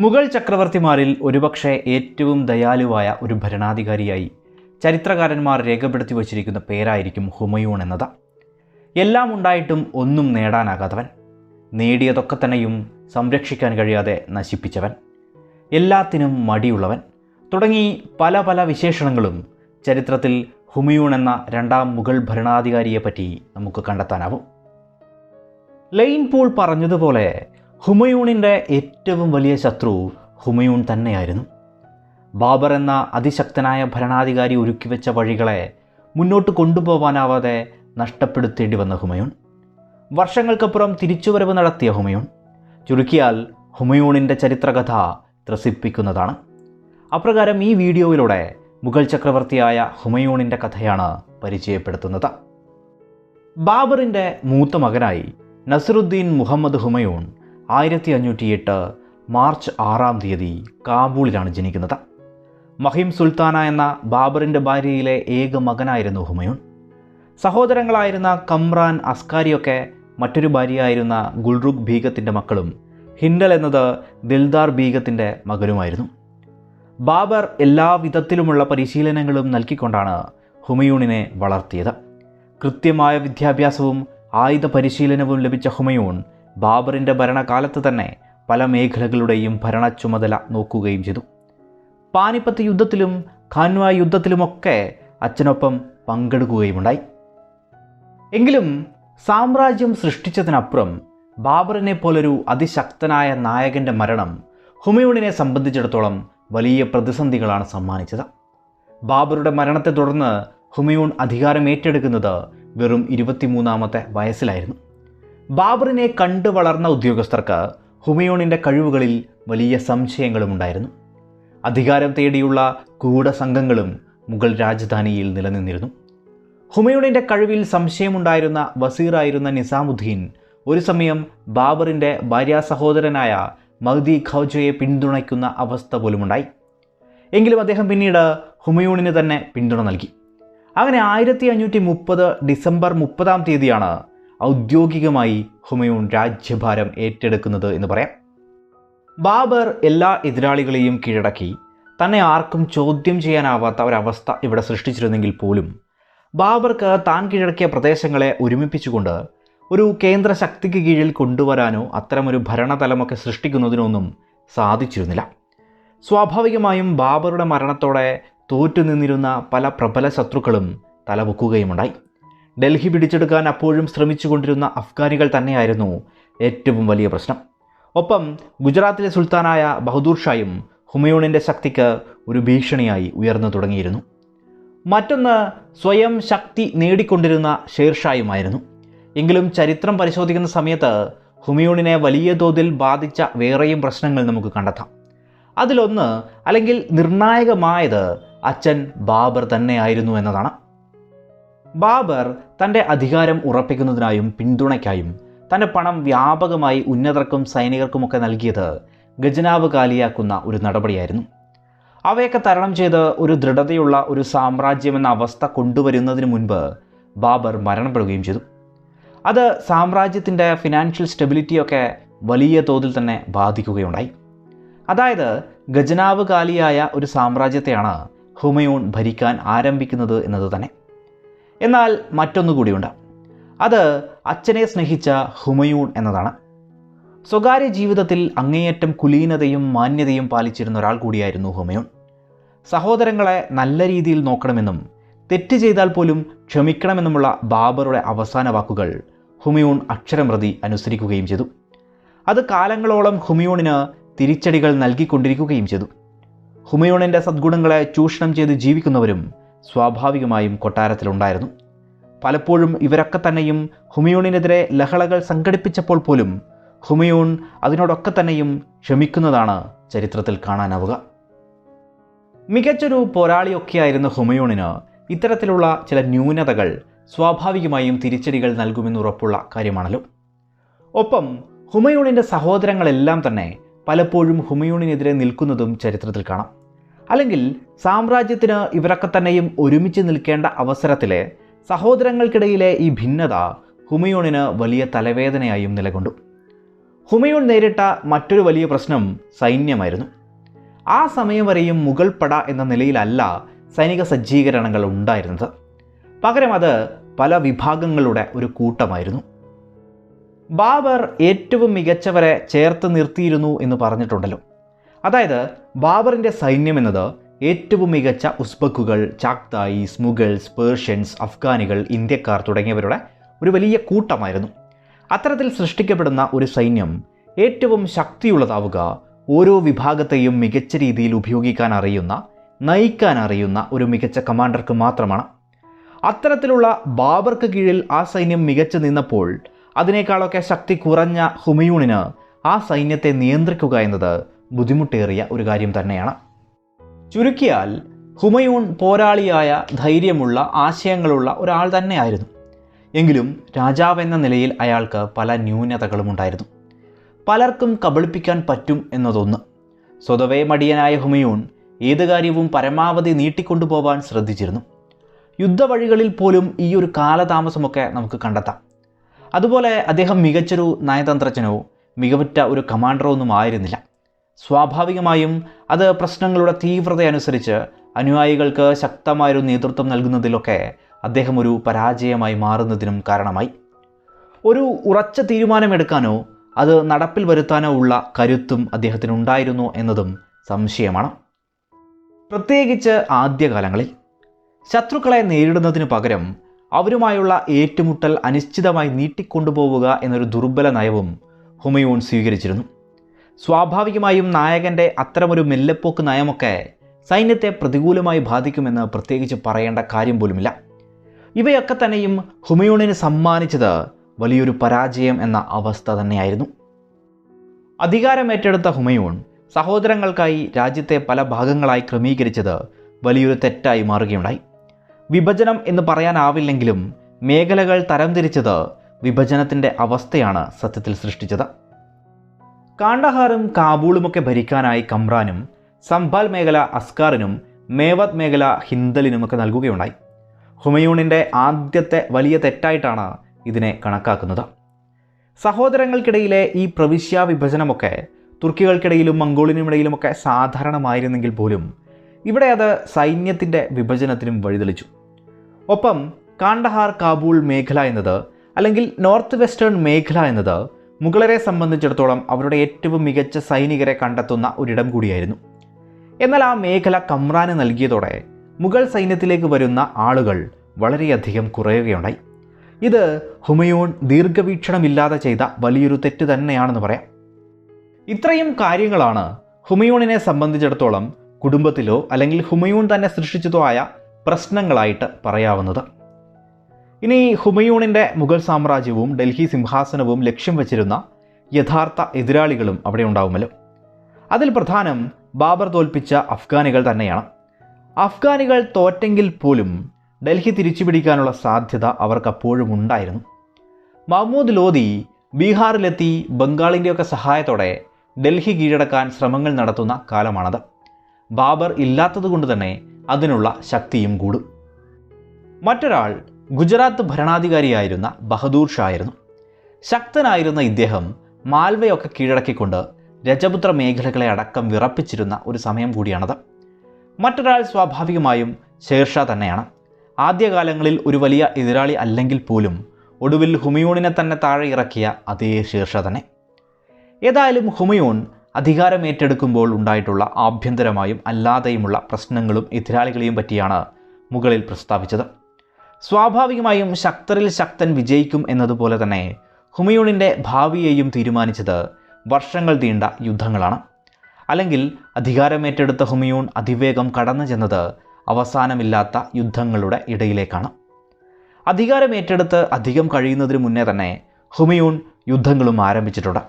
മുഗൾ ചക്രവർത്തിമാരിൽ ഒരുപക്ഷെ ഏറ്റവും ദയാലുവായ ഒരു ഭരണാധികാരിയായി ചരിത്രകാരന്മാർ രേഖപ്പെടുത്തി വച്ചിരിക്കുന്ന പേരായിരിക്കും ഹുമയൂൺ എന്നത്. എല്ലാം ഉണ്ടായിട്ടും ഒന്നും നേടാനാകാത്തവൻ, നേടിയതൊക്കെ തന്നെയും സംരക്ഷിക്കാൻ കഴിയാതെ നശിപ്പിച്ചവൻ, എല്ലാത്തിനും മടിയുള്ളവൻ തുടങ്ങി പല പല വിശേഷണങ്ങളും ചരിത്രത്തിൽ ഹുമയൂൺ എന്ന രണ്ടാം മുഗൾ ഭരണാധികാരിയെപ്പറ്റി നമുക്ക് കണ്ടെത്താനാവും. ലെയ്ൻ പൂൾ പറഞ്ഞതുപോലെ ഹുമയൂണിൻ്റെ ഏറ്റവും വലിയ ശത്രു ഹുമയൂൺ തന്നെയായിരുന്നു. ബാബർ എന്ന അതിശക്തനായ ഭരണാധികാരി ഒരുക്കിവെച്ച വഴികളെ മുന്നോട്ട് കൊണ്ടുപോകാനാവാതെ നഷ്ടപ്പെടുത്തേണ്ടി വന്ന ഹുമയൂൺ, വർഷങ്ങൾക്കപ്പുറം തിരിച്ചുവരവ് നടത്തിയ ഹുമയൂൺ, ചുരുക്കിയാൽ ഹുമയൂണിൻ്റെ ചരിത്രകഥ ത്രസിപ്പിക്കുന്നതാണ്. അപ്രകാരം ഈ വീഡിയോയിലൂടെ മുഗൾ ചക്രവർത്തിയായ ഹുമയൂണിൻ്റെ കഥയാണ് പരിചയപ്പെടുത്തുന്നത്. ബാബറിൻ്റെ മൂത്ത മകനായി നസിറുദ്ദീൻ മുഹമ്മദ് ഹുമയൂൺ 1508 മാർച്ച് 6 കാബൂളിലാണ് ജനിക്കുന്നത്. മഹിം സുൽത്താന എന്ന ബാബറിൻ്റെ ഭാര്യയിലെ ഏക മകനായിരുന്നു ഹുമയൂൺ. സഹോദരങ്ങളായിരുന്ന കമ്രാൻ, അസ്കാരിയൊക്കെ മറ്റൊരു ഭാര്യയായിരുന്ന ഗുൽറുഖ് ബീഗത്തിൻ്റെ മക്കളും ഹിൻഡൽ എന്നത് ദിൽദാർ ബീഗത്തിൻ്റെ മകനുമായിരുന്നു. ബാബർ എല്ലാ വിധത്തിലുമുള്ള പരിശീലനങ്ങളും നൽകിക്കൊണ്ടാണ് ഹുമയൂണിനെ വളർത്തിയത്. കൃത്യമായ വിദ്യാഭ്യാസവും ആയുധ പരിശീലനവും ലഭിച്ച ഹുമയൂൺ ബാബറിൻ്റെ ഭരണകാലത്ത് തന്നെ പല മേഖലകളുടെയും ഭരണ ചുമതല നോക്കുകയും ചെയ്തു. പാനിപ്പത്ത് യുദ്ധത്തിലും ഖാൻവ യുദ്ധത്തിലുമൊക്കെ അച്ഛനൊപ്പം പങ്കെടുക്കുകയുമുണ്ടായി. എങ്കിലും സാമ്രാജ്യം സൃഷ്ടിച്ചതിനപ്പുറം ബാബറിനെ പോലൊരു അതിശക്തനായ നായകൻ്റെ മരണം ഹുമയൂണിനെ സംബന്ധിച്ചിടത്തോളം വലിയ പ്രതിസന്ധികളാണ് സമ്മാനിച്ചത്. ബാബറുടെ മരണത്തെ തുടർന്ന് ഹുമയൂൺ അധികാരം ഏറ്റെടുക്കുന്നത് വെറും 23-ാമത്തെ വയസ്സിലായിരുന്നു. ബാബറിനെ കണ്ടു വളർന്ന ഉദ്യോഗസ്ഥർക്ക് ഹുമയൂണിൻ്റെ കഴിവുകളിൽ വലിയ സംശയങ്ങളുമുണ്ടായിരുന്നു. അധികാരം തേടിയുള്ള ഗൂഢസംഘങ്ങളും മുഗൾ രാജധാനിയിൽ നിലനിന്നിരുന്നു. ഹുമയൂണിൻ്റെ കഴിവിൽ സംശയമുണ്ടായിരുന്ന വസീറായിരുന്ന നിസാമുദ്ദീൻ ഒരു സമയം ബാബറിൻ്റെ ഭാര്യാസഹോദരനായ മഹ്ദി ഖൗജയെ പിന്തുണയ്ക്കുന്ന അവസ്ഥ പോലുമുണ്ടായി. എങ്കിലും അദ്ദേഹം പിന്നീട് ഹുമയൂണിന് തന്നെ പിന്തുണ നൽകി. അങ്ങനെ 1530 ഡിസംബർ 30 ഔദ്യോഗികമായി ഹുമയൂൺ രാജ്യഭാരം ഏറ്റെടുക്കുന്നത് എന്ന് പറയാം. ബാബർ എല്ലാ എതിരാളികളെയും കീഴടക്കി തന്നെ ആർക്കും ചോദ്യം ചെയ്യാനാവാത്ത ഒരവസ്ഥ ഇവിടെ സൃഷ്ടിച്ചിരുന്നെങ്കിൽ പോലും ബാബർക്ക് താൻ കീഴടക്കിയ പ്രദേശങ്ങളെ ഒരുമിപ്പിച്ചുകൊണ്ട് ഒരു കേന്ദ്ര ശക്തിക്ക് കീഴിൽ കൊണ്ടുവരാനോ അത്തരമൊരു ഭരണതലമൊക്കെ സൃഷ്ടിക്കുന്നതിനൊന്നും സാധിച്ചിരുന്നില്ല. സ്വാഭാവികമായും ബാബറുടെ മരണത്തോടെ തോറ്റുനിന്നിരുന്ന പല പ്രബല ശത്രുക്കളും തലപൊക്കുകയുമുണ്ടായി. ഡൽഹി പിടിച്ചെടുക്കാൻ അപ്പോഴും ശ്രമിച്ചുകൊണ്ടിരുന്ന അഫ്ഗാനികൾ തന്നെയായിരുന്നു ഏറ്റവും വലിയ പ്രശ്നം. ഒപ്പം ഗുജറാത്തിലെ സുൽത്താനായ ബഹദൂർ ഷായും ഹുമയൂണിൻ്റെ ശക്തിക്ക് ഒരു ഭീഷണിയായി ഉയർന്നു തുടങ്ങിയിരുന്നു. മറ്റൊന്ന് സ്വയം ശക്തി നേടിക്കൊണ്ടിരുന്ന ഷേർഷായുമായിരുന്നു. എങ്കിലും ചരിത്രം പരിശോധിക്കുന്ന സമയത്ത് ഹുമയൂണിനെ വലിയ തോതിൽ ബാധിച്ച വേറെയും പ്രശ്നങ്ങൾ നമുക്ക് കണ്ടെത്താം. അതിലൊന്ന്, അല്ലെങ്കിൽ നിർണായകമായത്, അച്ഛൻ ബാബർ തന്നെയായിരുന്നു എന്നതാണ്. ബാബർ തൻ്റെ അധികാരം ഉറപ്പിക്കുന്നതിനായും പിന്തുണയ്ക്കായും തൻ്റെ പണം വ്യാപകമായി ഉന്നതർക്കും സൈനികർക്കുമൊക്കെ നൽകിയത് ഖജനാവ് കാലിയാക്കുന്ന ഒരു നടപടിയായിരുന്നു. അവയൊക്കെ തരണം ചെയ്ത് ഒരു ദൃഢതയുള്ള ഒരു സാമ്രാജ്യം എന്ന അവസ്ഥ കൊണ്ടുവരുന്നതിന് മുൻപ് ബാബർ മരണപ്പെടുകയും ചെയ്തു. അത് സാമ്രാജ്യത്തിൻ്റെ ഫിനാൻഷ്യൽ സ്റ്റെബിലിറ്റിയൊക്കെ വലിയ തോതിൽ തന്നെ ബാധിക്കുകയുണ്ടായി. അതായത് ഖജനാവ് കാലിയായ ഒരു സാമ്രാജ്യത്തെയാണ് ഹുമയൂൺ ഭരിക്കാൻ ആരംഭിക്കുന്നത് എന്നത് തന്നെ. എന്നാൽ മറ്റൊന്നുകൂടിയുണ്ട്. അത് അച്ഛനെ സ്നേഹിച്ച ഹുമയൂൺ എന്നതാണ്. സ്വകാര്യ ജീവിതത്തിൽ അങ്ങേയറ്റം കുലീനതയും മാന്യതയും പാലിച്ചിരുന്ന ഒരാൾ കൂടിയായിരുന്നു ഹുമയൂൺ. സഹോദരങ്ങളെ നല്ല രീതിയിൽ നോക്കണമെന്നും തെറ്റ് ചെയ്താൽ പോലും ക്ഷമിക്കണമെന്നുമുള്ള ബാബറുടെ അവസാന വാക്കുകൾ ഹുമയൂൺ അക്ഷരം പ്രതി അനുസരിക്കുകയും ചെയ്തു. അത് കാലങ്ങളോളം ഹുമയൂണിന് തിരിച്ചടികൾ നൽകിക്കൊണ്ടിരിക്കുകയും ചെയ്തു. ഹുമയൂണിൻ്റെ സദ്ഗുണങ്ങളെ ചൂഷണം ചെയ്ത് ജീവിക്കുന്നവരും സ്വാഭാവികമായും കൊട്ടാരത്തിലുണ്ടായിരുന്നു. പലപ്പോഴും ഇവരൊക്കെ തന്നെയും ഹുമയൂണിനെതിരെ ലഹളകൾ സംഘടിപ്പിച്ചപ്പോൾ പോലും ഹുമയൂൺ അതിനോടൊക്കെ തന്നെയും ക്ഷമിക്കുന്നതാണ് ചരിത്രത്തിൽ കാണാനാവുക. മികച്ചൊരു പോരാളിയൊക്കെയായിരുന്ന ഹുമയൂണിന് ഇത്തരത്തിലുള്ള ചില ന്യൂനതകൾ സ്വാഭാവികമായും തിരിച്ചടികൾ നൽകുമെന്നുറപ്പുള്ള കാര്യമാണല്ലോ. ഒപ്പം ഹുമയൂണിൻ്റെ സഹോദരങ്ങളെല്ലാം തന്നെ പലപ്പോഴും ഹുമയൂണിനെതിരെ നിൽക്കുന്നതും ചരിത്രത്തിൽ കാണാം. അല്ലെങ്കിൽ സാമ്രാജ്യത്തിന് ഇവരൊക്കെ തന്നെയും ഒരുമിച്ച് നിൽക്കേണ്ട അവസരത്തിലെ സഹോദരങ്ങൾക്കിടയിലെ ഈ ഭിന്നത ഹുമയൂണിന് വലിയ തലവേദനയായും നിലകൊണ്ടു. ഹുമയൂൺ നേരിട്ട മറ്റൊരു വലിയ പ്രശ്നം സൈന്യമായിരുന്നു. ആ സമയം വരെയും മുഗൾ പട എന്ന നിലയിലല്ല സൈനിക സജ്ജീകരണങ്ങൾ ഉണ്ടായിരുന്നത്. പകരം അത് പല വിഭാഗങ്ങളുടെ ഒരു കൂട്ടമായിരുന്നു. ബാബർ ഏറ്റവും മികച്ചവരെ ചേർത്ത് നിർത്തിയിരുന്നു എന്ന് പറഞ്ഞിട്ടുണ്ടല്ലോ. അതായത് ബാബറിൻ്റെ സൈന്യം എന്നത് ഏറ്റവും മികച്ച ഉസ്ബക്കുകൾ, ചാക്തായീസ്, മുഗൾസ്, പേർഷ്യൻസ്, അഫ്ഗാനികൾ, ഇന്ത്യക്കാർ തുടങ്ങിയവരുടെ ഒരു വലിയ കൂട്ടമായിരുന്നു. അത്തരത്തിൽ സൃഷ്ടിക്കപ്പെടുന്ന ഒരു സൈന്യം ഏറ്റവും ശക്തിയുള്ളതാവുക ഓരോ വിഭാഗത്തെയും മികച്ച രീതിയിൽ ഉപയോഗിക്കാൻ അറിയുന്ന, നയിക്കാൻ അറിയുന്ന ഒരു മികച്ച കമാൻഡർക്ക് മാത്രമാണ്. അത്തരത്തിലുള്ള ബാബർക്ക് കീഴിൽ ആ സൈന്യം മികച്ചു നിന്നപ്പോൾ അതിനേക്കാളൊക്കെ ശക്തി കുറഞ്ഞ ഹുമയൂണിന് ആ സൈന്യത്തെ നിയന്ത്രിക്കുക എന്നത് ബുദ്ധിമുട്ടേറിയ ഒരു കാര്യം തന്നെയാണ്. ചുരുക്കിയാൽ ഹുമയൂൺ പോരാളിയായ, ധൈര്യമുള്ള, ആശയങ്ങളുള്ള ഒരാൾ തന്നെയായിരുന്നു. എങ്കിലും രാജാവെന്ന നിലയിൽ അയാൾക്ക് പല ന്യൂനതകളും ഉണ്ടായിരുന്നു. പലർക്കും കബളിപ്പിക്കാൻ പറ്റും എന്നതൊന്ന്. സ്വതവേ മടിയനായ ഹുമയൂൺ ഏത് കാര്യവും പരമാവധി നീട്ടിക്കൊണ്ടുപോകാൻ ശ്രദ്ധിച്ചിരുന്നു. യുദ്ധവഴികളിൽ പോലും ഈ ഒരു കാലതാമസമൊക്കെ നമുക്ക് കണ്ടെത്താം. അതുപോലെ അദ്ദേഹം മികച്ചൊരു നയതന്ത്രജ്ഞനോ മികവുറ്റ ഒരു കമാൻഡറോ ഒന്നും ആയിരുന്നില്ല. സ്വാഭാവികമായും അത് പ്രശ്നങ്ങളുടെ തീവ്രത അനുസരിച്ച് അനുയായികൾക്ക് ശക്തമായൊരു നേതൃത്വം നൽകുന്നതിലൊക്കെ അദ്ദേഹം ഒരു പരാജയമായി മാറുന്നതിനും കാരണമായി. ഒരു ഉറച്ച തീരുമാനമെടുക്കാനോ അത് നടപ്പിൽ വരുത്താനോ ഉള്ള കരുത്തും അദ്ദേഹത്തിനുണ്ടായിരുന്നോ എന്നതും സംശയമാണ്. പ്രത്യേകിച്ച് ആദ്യകാലങ്ങളിൽ ശത്രുക്കളെ നേരിടുന്നതിന് പകരം അവരുമായുള്ള ഏറ്റുമുട്ടൽ അനിശ്ചിതമായി നീട്ടിക്കൊണ്ടുപോവുക എന്നൊരു ദുർബല നയവും ഹുമയൂൺ സ്വീകരിച്ചിരുന്നു. സ്വാഭാവികമായും നായകൻ്റെ അത്തരമൊരു മെല്ലെപ്പോക്ക് നയമൊക്കെ സൈന്യത്തെ പ്രതികൂലമായി ബാധിക്കുമെന്ന് പ്രത്യേകിച്ച് പറയേണ്ട കാര്യം പോലുമില്ല. ഇവയൊക്കെ തന്നെയും ഹുമയൂണിന് സമ്മാനിച്ചത് വലിയൊരു പരാജയം എന്ന അവസ്ഥ തന്നെയായിരുന്നു. അധികാരമേറ്റെടുത്ത ഹുമയൂൺ സഹോദരങ്ങൾക്കായി രാജ്യത്തെ പല ഭാഗങ്ങളായി ക്രമീകരിച്ചത് വലിയൊരു തെറ്റായി മാറുകയുണ്ടായി. വിഭജനം എന്ന് പറയാനാവില്ലെങ്കിലും മേഖലകൾ തരംതിരിച്ചത് വിഭജനത്തിൻ്റെ അവസ്ഥയാണ് സത്യത്തിൽ സൃഷ്ടിച്ചത്. കാണ്ഡഹാറും കാബൂളുമൊക്കെ ഭരിക്കാനായി കമ്രാനും, സംഭാൽ മേഖല അസ്കാറിനും, മേവത് മേഖല ഹിന്ദലിനുമൊക്കെ നൽകുകയുണ്ടായി. ഹുമയൂണിൻ്റെ ആദ്യത്തെ വലിയ തെറ്റായിട്ടാണ് ഇതിനെ കണക്കാക്കുന്നത്. സഹോദരങ്ങൾക്കിടയിലെ ഈ പ്രവിശ്യ വിഭജനമൊക്കെ തുർക്കികൾക്കിടയിലും മംഗോളിനുമിടയിലുമൊക്കെ സാധാരണമായിരുന്നെങ്കിൽ പോലും ഇവിടെ അത് സൈന്യത്തിൻ്റെ വിഭജനത്തിനും വഴിതെളിച്ചു. ഒപ്പം കാണ്ഡഹാർ കാബൂൾ മേഖല എന്നത്, അല്ലെങ്കിൽ നോർത്ത് വെസ്റ്റേൺ മേഖല എന്നത് മുഗളരെ സംബന്ധിച്ചിടത്തോളം അവരുടെ ഏറ്റവും മികച്ച സൈനികരെ കണ്ടെത്തുന്ന ഒരിടം കൂടിയായിരുന്നു. എന്നാൽ ആ മേഖല കമ്രാന് നൽകിയതോടെ മുഗൾ സൈന്യത്തിലേക്ക് വരുന്ന ആളുകൾ വളരെയധികം കുറയുകയുണ്ടായി. ഇത് ഹുമയൂൺ ദീർഘവീക്ഷണമില്ലാതെ ചെയ്ത വലിയൊരു തെറ്റ് തന്നെയാണെന്ന് പറയാം. ഇത്രയും കാര്യങ്ങളാണ് ഹുമയൂണിനെ സംബന്ധിച്ചിടത്തോളം കുടുംബത്തിലോ അല്ലെങ്കിൽ ഹുമയൂൺ തന്നെ സൃഷ്ടിച്ചതോ ആയ പ്രശ്നങ്ങളായിട്ട് പറയാവുന്നത്. ഇനി ഹുമയൂണിൻ്റെ മുഗൾ സാമ്രാജ്യവും ഡൽഹി സിംഹാസനവും ലക്ഷ്യം വച്ചിരുന്ന യഥാർത്ഥ എതിരാളികളും അവിടെ ഉണ്ടാവുമല്ലോ. അതിൽ പ്രധാനം ബാബർ തോൽപ്പിച്ച അഫ്ഗാനികൾ തന്നെയാണ്. അഫ്ഗാനികൾ തോറ്റെങ്കിൽ പോലും ഡൽഹി തിരിച്ചുപിടിക്കാനുള്ള സാധ്യത അവർക്കപ്പോഴും ഉണ്ടായിരുന്നു. മഹ്മൂദ് ലോധി ബീഹാറിലെത്തി ബംഗാളിൻ്റെയൊക്കെ സഹായത്തോടെ ഡൽഹി കീഴടക്കാൻ ശ്രമങ്ങൾ നടത്തുന്ന കാലമാണത്. ബാബർ ഇല്ലാത്തതുകൊണ്ട് തന്നെ അതിനുള്ള ശക്തിയും കൂടും. മറ്റൊരാൾ ഗുജറാത്ത് ഭരണാധികാരിയായിരുന്ന ബഹദൂർ ഷാ ആയിരുന്നു. ശക്തനായിരുന്ന ഇദ്ദേഹം മാൽവയൊക്കെ കീഴടക്കിക്കൊണ്ട് രജപുത്ര മേഖലകളെ അടക്കം വിറപ്പിച്ചിരുന്ന ഒരു സമയം കൂടിയാണത്. മറ്റൊരാൾ സ്വാഭാവികമായും ഷേർഷാ തന്നെയാണ്. ആദ്യകാലങ്ങളിൽ ഒരു വലിയ എതിരാളി അല്ലെങ്കിൽ പോലും ഒടുവിൽ ഹുമയൂണിനെ തന്നെ താഴെ ഇറക്കിയ അതേ ഷേർഷാ തന്നെ. ഏതായാലും ഹുമയൂൺ അധികാരമേറ്റെടുക്കുമ്പോൾ ഉണ്ടായിട്ടുള്ള ആഭ്യന്തരമായും അല്ലാതെയുമുള്ള പ്രശ്നങ്ങളും എതിരാളികളെയും പറ്റിയാണ് മുകളിൽ പ്രസ്താവിച്ചത്. സ്വാഭാവികമായും ശക്തരിൽ ശക്തൻ വിജയിക്കും എന്നതുപോലെ തന്നെ ഹുമയൂണിൻ്റെ ഭാവിയെയും തീരുമാനിച്ചത് വർഷങ്ങൾ നീണ്ട യുദ്ധങ്ങളാണ്. അല്ലെങ്കിൽ അധികാരമേറ്റെടുത്ത ഹുമയൂൺ അതിവേഗം കടന്നു ചെന്നത് അവസാനമില്ലാത്ത യുദ്ധങ്ങളുടെ ഇടയിലേക്കാണ്. അധികാരമേറ്റെടുത്ത് അധികം കഴിയുന്നതിന് മുന്നേ തന്നെ ഹുമയൂൺ യുദ്ധങ്ങളും ആരംഭിച്ചിട്ടുണ്ട്.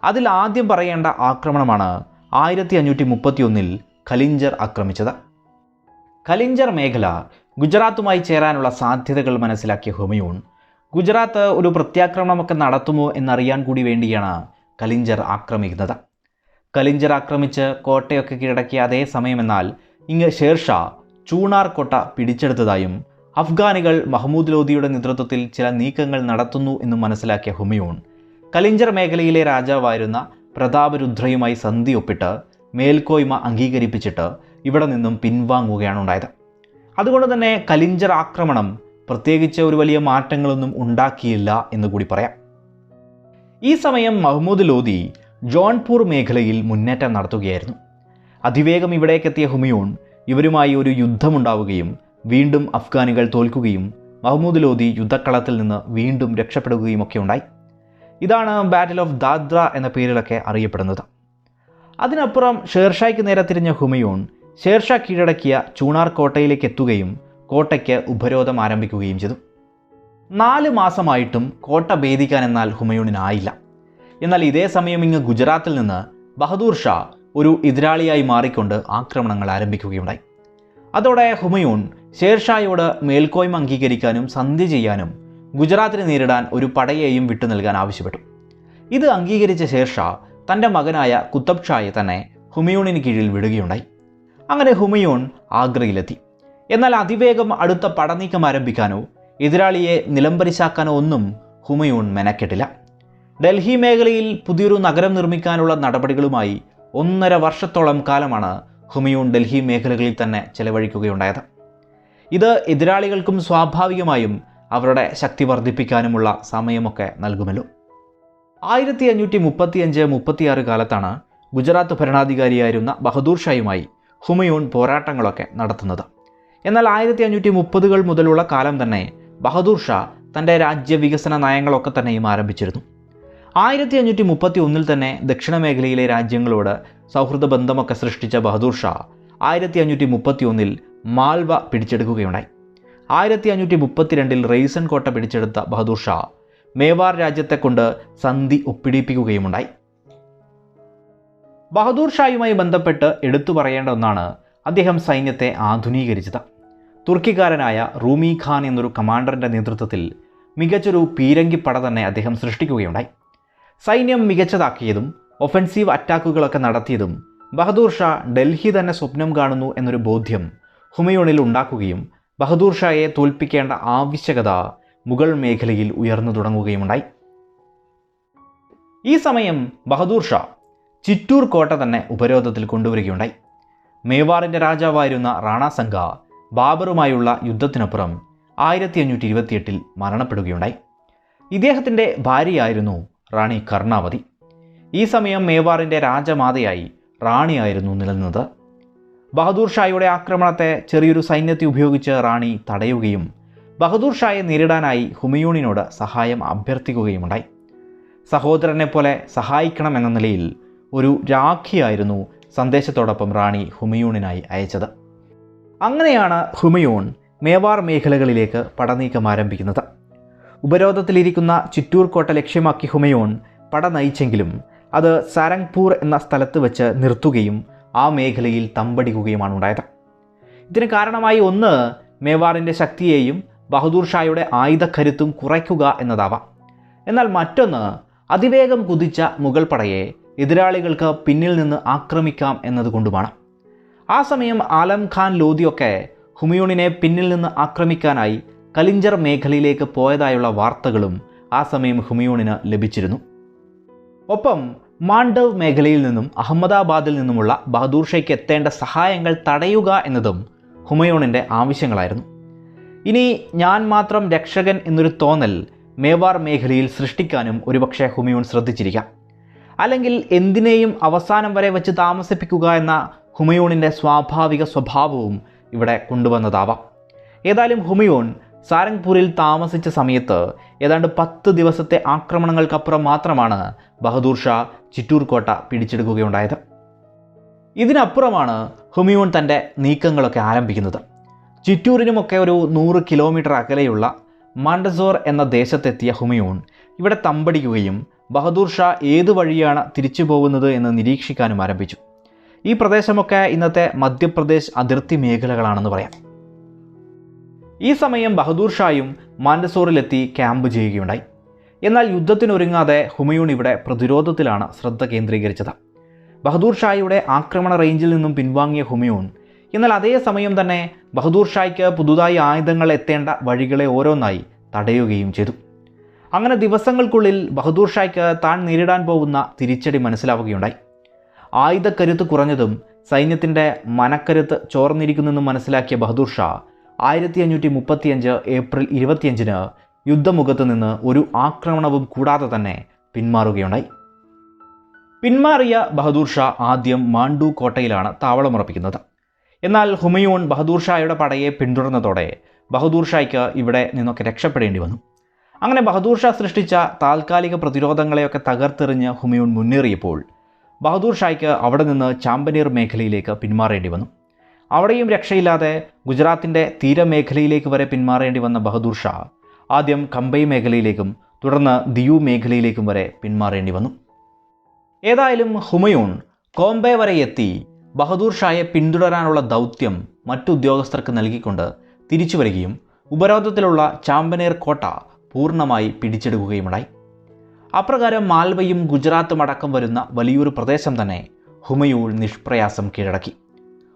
അതിൽ ആദ്യം പറയേണ്ട ആക്രമണമാണ് 1531 ഖലിഞ്ചർ ആക്രമിച്ചത്. ഖലിഞ്ചർ മേഖല ഗുജറാത്തുമായി ചേരാനുള്ള സാധ്യതകൾ മനസ്സിലാക്കിയ ഹുമയൂൺ ഗുജറാത്ത് ഒരു പ്രത്യാക്രമണമൊക്കെ നടത്തുമോ എന്നറിയാൻ കൂടി വേണ്ടിയാണ് ഖലിഞ്ചർ ആക്രമിക്കുന്നത്. ഖലിഞ്ചർ ആക്രമിച്ച് കോട്ടയൊക്കെ കീഴടക്കിയ അതേ സമയമെന്നാൽ ഇങ്ങ് ഷേർഷാ ചൂണാർ കോട്ട പിടിച്ചെടുത്തതായും അഫ്ഗാനികൾ മഹ്മൂദ് ലോധിയുടെ നേതൃത്വത്തിൽ ചില നീക്കങ്ങൾ നടത്തുന്നു എന്നും മനസ്സിലാക്കിയ ഹുമയൂൺ കലിഞ്ചർ മേഖലയിലെ രാജാവായിരുന്ന പ്രതാപരുദ്രയുമായി സന്ധി ഒപ്പിട്ട് മേൽക്കോയ്മ അംഗീകരിപ്പിച്ചിട്ട് ഇവിടെ നിന്നും പിൻവാങ്ങുകയാണ് ഉണ്ടായത്. അതുകൊണ്ട് തന്നെ കലിഞ്ചർ ആക്രമണം പ്രത്യേകിച്ച് ഒരു വലിയ മാറ്റങ്ങളൊന്നും ഉണ്ടാക്കിയില്ല എന്നുകൂടി പറയാം. ഈ സമയം മഹ്മൂദ് ലോധി ജോൺപൂർ മേഖലയിൽ മുന്നേറ്റം നടത്തുകയായിരുന്നു. അതിവേഗം ഇവിടേക്കെത്തിയ ഹുമയൂൺ ഇവരുമായി ഒരു യുദ്ധമുണ്ടാവുകയും വീണ്ടും അഫ്ഗാനികൾ തോൽക്കുകയും മഹ്മൂദ് ലോധി യുദ്ധക്കളത്തിൽ നിന്ന് വീണ്ടും രക്ഷപ്പെടുകയും ഒക്കെ ഉണ്ടായി. ഇതാണ് ബാറ്റിൽ ഓഫ് ദാദ്ര എന്ന പേരിലൊക്കെ അറിയപ്പെടുന്നത്. അതിനപ്പുറം ഷേർഷായ്ക്ക് നേരെ തിരിഞ്ഞ ഹുമയൂൺ ഷേർഷാ കീഴടക്കിയ ചൂണാർ കോട്ടയിലേക്ക് എത്തുകയും കോട്ടയ്ക്ക് ഉപരോധം ആരംഭിക്കുകയും ചെയ്തു. 4 മാസമായിട്ടും കോട്ട ഭേദിക്കാൻ എന്നാൽ ഹുമയൂണിനായില്ല. എന്നാൽ ഇതേ സമയം ഇങ്ങ് ഗുജറാത്തിൽ നിന്ന് ബഹദൂർ ഷാ ഒരു എതിരാളിയായി മാറിക്കൊണ്ട് ആക്രമണങ്ങൾ ആരംഭിക്കുകയുണ്ടായി. അതോടെ ഹുമയൂൺ ഷേർഷായോട് മേൽക്കോയ്മ അംഗീകരിക്കാനും സന്ധി ചെയ്യാനും ഗുജറാത്തിനെ നേരിടാൻ ഒരു പടയെയും വിട്ടു നൽകാൻ ആവശ്യപ്പെട്ടു. ഇത് അംഗീകരിച്ച ഷേർഷാ തൻ്റെ മകനായ കുത്തബ് ഷായെ തന്നെ ഹുമയൂണിന് കീഴിൽ വിടുകയുണ്ടായി. അങ്ങനെ ഹുമയൂൺ ആഗ്രയിലെത്തി. എന്നാൽ അതിവേഗം അടുത്ത പടനീക്കം ആരംഭിക്കാനോ എതിരാളിയെ നിലംപരിശാക്കാനോ ഒന്നും ഹുമയൂൺ മെനക്കെട്ടില്ല. ഡൽഹി മേഖലയിൽ പുതിയൊരു നഗരം നിർമ്മിക്കാനുള്ള നടപടികളുമായി 1.5 വർഷത്തോളം കാലമാണ് ഹുമയൂൺ ഡൽഹി മേഖലകളിൽ തന്നെ ചെലവഴിക്കുകയുണ്ടായത്. ഇത് എതിരാളികൾക്കും സ്വാഭാവികമായും അവരുടെ ശക്തി വർദ്ധിപ്പിക്കാനുമുള്ള സമയമൊക്കെ നൽകുമല്ലോ. 1535-36 കാലത്താണ് ഗുജറാത്ത് ഭരണാധികാരിയായിരുന്ന ബഹദൂർ ഷായുമായി ഹുമയൂൺ പോരാട്ടങ്ങളൊക്കെ നടത്തുന്നത്. എന്നാൽ 1530-കൾ മുതലുള്ള കാലം തന്നെ ബഹദൂർ ഷാ തൻ്റെ രാജ്യവികസന നയങ്ങളൊക്കെ തന്നെയും ആരംഭിച്ചിരുന്നു. 1531 തന്നെ ദക്ഷിണ മേഖലയിലെ രാജ്യങ്ങളോട് സൗഹൃദ ബന്ധമൊക്കെ സൃഷ്ടിച്ച ബഹദൂർ ഷാ 1531 മാൽവ പിടിച്ചെടുക്കുകയുണ്ടായി. 1532 റെയ്സൻ കോട്ട പിടിച്ചെടുത്ത ബഹദൂർ ഷാ മേവാർ രാജ്യത്തെ കൊണ്ട് സന്ധി ഒപ്പിടിപ്പിക്കുകയുമുണ്ടായി. ബഹദൂർ ഷായുമായി ബന്ധപ്പെട്ട് എടുത്തു പറയേണ്ട ഒന്നാണ് അദ്ദേഹം സൈന്യത്തെ ആധുനീകരിച്ചത്. തുർക്കിക്കാരനായ റൂമി ഖാൻ എന്നൊരു കമാൻഡറിൻ്റെ നേതൃത്വത്തിൽ മികച്ചൊരു പീരങ്കിപ്പട തന്നെ അദ്ദേഹം സൃഷ്ടിക്കുകയുണ്ടായി. സൈന്യം മികച്ചതാക്കിയതും ഒഫൻസീവ് അറ്റാക്കുകളൊക്കെ നടത്തിയതും ബഹദൂർ ഷാ ഡൽഹി തന്നെ സ്വപ്നം കാണുന്നു എന്നൊരു ബോധ്യം ഹുമയൂണിൽ ഉണ്ടാക്കുകയും ബഹദൂർ ഷായെ തോൽപ്പിക്കേണ്ട ആവശ്യകത മുഗൾ മേഖലയിൽ ഉയർന്നു തുടങ്ങുകയുമുണ്ടായി. ഈ സമയം ബഹദൂർ ഷാ ചിറ്റൂർ കോട്ട തന്നെ ഉപരോധത്തിൽ കൊണ്ടുവരികയുണ്ടായി. മേവാറിൻ്റെ രാജാവായിരുന്ന റാണ സംഗ ബാബറുമായുള്ള യുദ്ധത്തിനപ്പുറം 1528 മരണപ്പെടുകയുണ്ടായി. ഇദ്ദേഹത്തിൻ്റെ ഭാര്യയായിരുന്നു റാണി കർണാവതി. ഈ സമയം മേവാറിൻ്റെ രാജമാതയായി റാണിയായിരുന്നു നിലനിന്നത്. ബഹദൂർ ഷായുടെ ആക്രമണത്തെ ചെറിയൊരു സൈന്യത്തെ ഉപയോഗിച്ച് റാണി തടയുകയും ബഹദൂർ ഷായെ നേരിടാനായി ഹുമയൂണിനോട് സഹായം അഭ്യർത്ഥിക്കുകയുമുണ്ടായി. സഹോദരനെ പോലെ സഹായിക്കണമെന്ന നിലയിൽ ഒരു രാഖിയായിരുന്നു സന്ദേശത്തോടൊപ്പം റാണി ഹുമയൂണിനായി അയച്ചത്. അങ്ങനെയാണ് ഹുമയൂൺ മേവാർ മേഖലകളിലേക്ക് പടനീക്കം ആരംഭിക്കുന്നത്. ഉപരോധത്തിലിരിക്കുന്ന ചിറ്റൂർ കോട്ട ലക്ഷ്യമാക്കി ഹുമയൂൺ പട നയിച്ചെങ്കിലും അത് സാരംഗ്പൂർ എന്ന സ്ഥലത്ത് വെച്ച് നിർത്തുകയും ആ മേഖലയിൽ തമ്പടിക്കുകയുമാണ് ഉണ്ടായത്. ഇതിന് കാരണമായി ഒന്ന് മേവാറിൻ്റെ ശക്തിയെയും ബഹദൂർ ഷായുടെ ആയുധക്കരുത്തും കുറയ്ക്കുക എന്നതാവാം. എന്നാൽ മറ്റൊന്ന് അതിവേഗം കുതിച്ച മുഗൾ പടയെ എതിരാളികൾക്ക് പിന്നിൽ നിന്ന് ആക്രമിക്കാം എന്നതുകൊണ്ടുമാണ്. ആ സമയം ആലം ഖാൻ ലോധിയൊക്കെ ഹുമയൂണിനെ പിന്നിൽ നിന്ന് ആക്രമിക്കാനായി കലിഞ്ചർ മേഖലയിലേക്ക് പോയതായുള്ള വാർത്തകളും ആ സമയം ഹുമയൂണിന് ലഭിച്ചിരുന്നു. ഒപ്പം മാണ്ഡവ് മേഖലയിൽ നിന്നും അഹമ്മദാബാദിൽ നിന്നുമുള്ള ബഹദൂർ ഷായ്ക്ക് എത്തേണ്ട സഹായങ്ങൾ തടയുക എന്നതും ഹുമയൂണിൻ്റെ ആവശ്യങ്ങളായിരുന്നു. ഇനി ഞാൻ മാത്രം രക്ഷകൻ എന്നൊരു തോന്നൽ മേവാർ മേഖലയിൽ സൃഷ്ടിക്കാനും ഒരുപക്ഷെ ഹുമയൂൺ ശ്രദ്ധിച്ചിരിക്കാം. അല്ലെങ്കിൽ എന്തിനേയും അവസാനം വരെ വെച്ച് താമസിപ്പിക്കുക എന്ന ഹുമയൂണിൻ്റെ സ്വാഭാവിക സ്വഭാവവും ഇവിടെ കൊണ്ടുവന്നതാവാം. ഏതായാലും ഹുമയൂൺ സാരംഗ്പൂരിൽ താമസിച്ച സമയത്ത് ഏതാണ്ട് 10 ദിവസത്തെ ആക്രമണങ്ങൾക്കപ്പുറം മാത്രമാണ് ബഹദൂർ ഷാ ചിറ്റൂർ കോട്ട പിടിച്ചെടുക്കുകയുണ്ടായത്. ഇതിനപ്പുറമാണ് ഹുമയൂൺ തൻ്റെ നീക്കങ്ങളൊക്കെ ആരംഭിക്കുന്നത്. ചിറ്റൂരിനുമൊക്കെ ഒരു 100 കിലോമീറ്റർ അകലെയുള്ള മാണ്ടസോർ എന്ന ദേശത്തെത്തിയ ഹുമയൂൺ ഇവിടെ തമ്പടിക്കുകയും ബഹദൂർ ഷാ ഏതു വഴിയാണ് തിരിച്ചു പോകുന്നത് എന്ന് നിരീക്ഷിക്കാനും ആരംഭിച്ചു. ഈ പ്രദേശമൊക്കെ ഇന്നത്തെ മധ്യപ്രദേശ് അതിർത്തി മേഖലകളാണെന്ന് പറയാം. ഈ സമയം ബഹദൂർ ഷായും മാണ്ടസോറിലെത്തി ക്യാമ്പ് ചെയ്യുകയുണ്ടായി. എന്നാൽ യുദ്ധത്തിനൊരുങ്ങാതെ ഹുമയൂൺ ഇവിടെ പ്രതിരോധത്തിലാണ് ശ്രദ്ധ കേന്ദ്രീകരിച്ചത്. ബഹദൂർ ഷായുടെ ആക്രമണ റേഞ്ചിൽ നിന്നും പിൻവാങ്ങിയ ഹുമയൂൺ എന്നാൽ അതേ സമയം തന്നെ ബഹദൂർ ഷായ്ക്ക് പുതുതായി ആയുധങ്ങൾ എത്തേണ്ട വഴികളെ ഓരോന്നായി തടയുകയും ചെയ്തു. അങ്ങനെ ദിവസങ്ങൾക്കുള്ളിൽ ബഹദൂർ ഷായ്ക്ക് താൻ നേരിടാൻ പോകുന്ന തിരിച്ചടി മനസ്സിലാവുകയുണ്ടായി. ആയുധക്കരുത്ത് കുറഞ്ഞതും സൈന്യത്തിൻ്റെ മനക്കരുത്ത് ചോർന്നിരിക്കുന്നെന്നും മനസ്സിലാക്കിയ ബഹദൂർ ഷാ 1535 ഏപ്രിൽ 25 യുദ്ധമുഖത്ത് നിന്ന് ഒരു ആക്രമണവും കൂടാതെ തന്നെ പിന്മാറുകയുണ്ടായി. പിന്മാറിയ ബഹദൂർ ഷാ ആദ്യം മാണ്ഡു കോട്ടയിലാണ് താവളമുറപ്പിക്കുന്നത്. എന്നാൽ ഹുമയൂൺ ബഹദൂർ ഷായുടെ പടയെ പിന്തുടർന്നതോടെ ബഹദൂർ ഷായ്ക്ക് ഇവിടെ നിന്നൊക്കെ രക്ഷപ്പെടേണ്ടി വന്നു. അങ്ങനെ ബഹദൂർ ഷാ സൃഷ്ടിച്ച താൽക്കാലിക പ്രതിരോധങ്ങളെയൊക്കെ തകർത്തെറിഞ്ഞ് ഹുമയൂൺ മുന്നേറിയപ്പോൾ ബഹദൂർ ഷായ്ക്ക് അവിടെ നിന്ന് ചാമ്പനീർ മേഖലയിലേക്ക് പിന്മാറേണ്ടി വന്നു. അവിടെയും രക്ഷയില്ലാതെ ഗുജറാത്തിൻ്റെ തീരമേഖലയിലേക്ക് വരെ പിന്മാറേണ്ടി വന്ന ബഹദൂർ ഷാ ആദ്യം കമ്പൈ മേഖലയിലേക്കും തുടർന്ന് ദിയു മേഖലയിലേക്കും വരെ പിന്മാറേണ്ടി വന്നു. ഏതായാലും ഹുമയൂൺ കോംബെ വരെ എത്തി ബഹദൂർ ഷായെ പിന്തുടരാനുള്ള ദൗത്യം മറ്റു ഉദ്യോഗസ്ഥർക്ക് നൽകിക്കൊണ്ട് തിരിച്ചു വരികയും ഉപരോധത്തിലുള്ള ചാമ്പനീർ കോട്ട പൂർണ്ണമായി പിടിച്ചെടുക്കുകയുമുണ്ടായി. അപ്രകാരം മാൽവയും ഗുജറാത്തും അടക്കം വരുന്ന വലിയൊരു പ്രദേശം തന്നെ ഹുമയൂൺ നിഷ്പ്രയാസം കീഴടക്കി.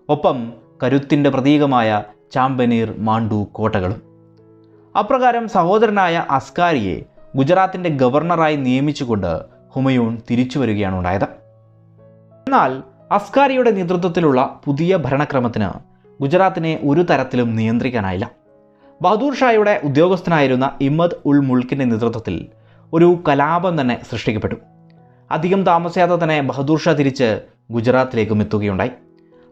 ഒപ്പം കരുത്തിൻ്റെ പ്രതീകമായ ചാമ്പനീർ, മാണ്ഡു കോട്ടകളും. അപ്രകാരം സഹോദരനായ അസ്കാരിയെ ഗുജറാത്തിൻ്റെ ഗവർണറായി നിയമിച്ചുകൊണ്ട് ഹുമയൂൺ തിരിച്ചു വരികയാണ് ഉണ്ടായത്. എന്നാൽ അസ്കാരിയുടെ നേതൃത്വത്തിലുള്ള പുതിയ ഭരണക്രമത്തിന് ഗുജറാത്തിനെ ഒരു തരത്തിലും നിയന്ത്രിക്കാനായില്ല. ബഹദൂർ ഷായുടെ ഉദ്യോഗസ്ഥനായിരുന്ന ഇമദ് ഉൾ മുൾക്കിൻ്റെ നേതൃത്വത്തിൽ ഒരു കലാപം തന്നെ സൃഷ്ടിക്കപ്പെട്ടു. അധികം താമസിയാതെ തന്നെ ബഹദൂർ ഷാ തിരിച്ച് ഗുജറാത്തിലേക്കും എത്തുകയുണ്ടായി.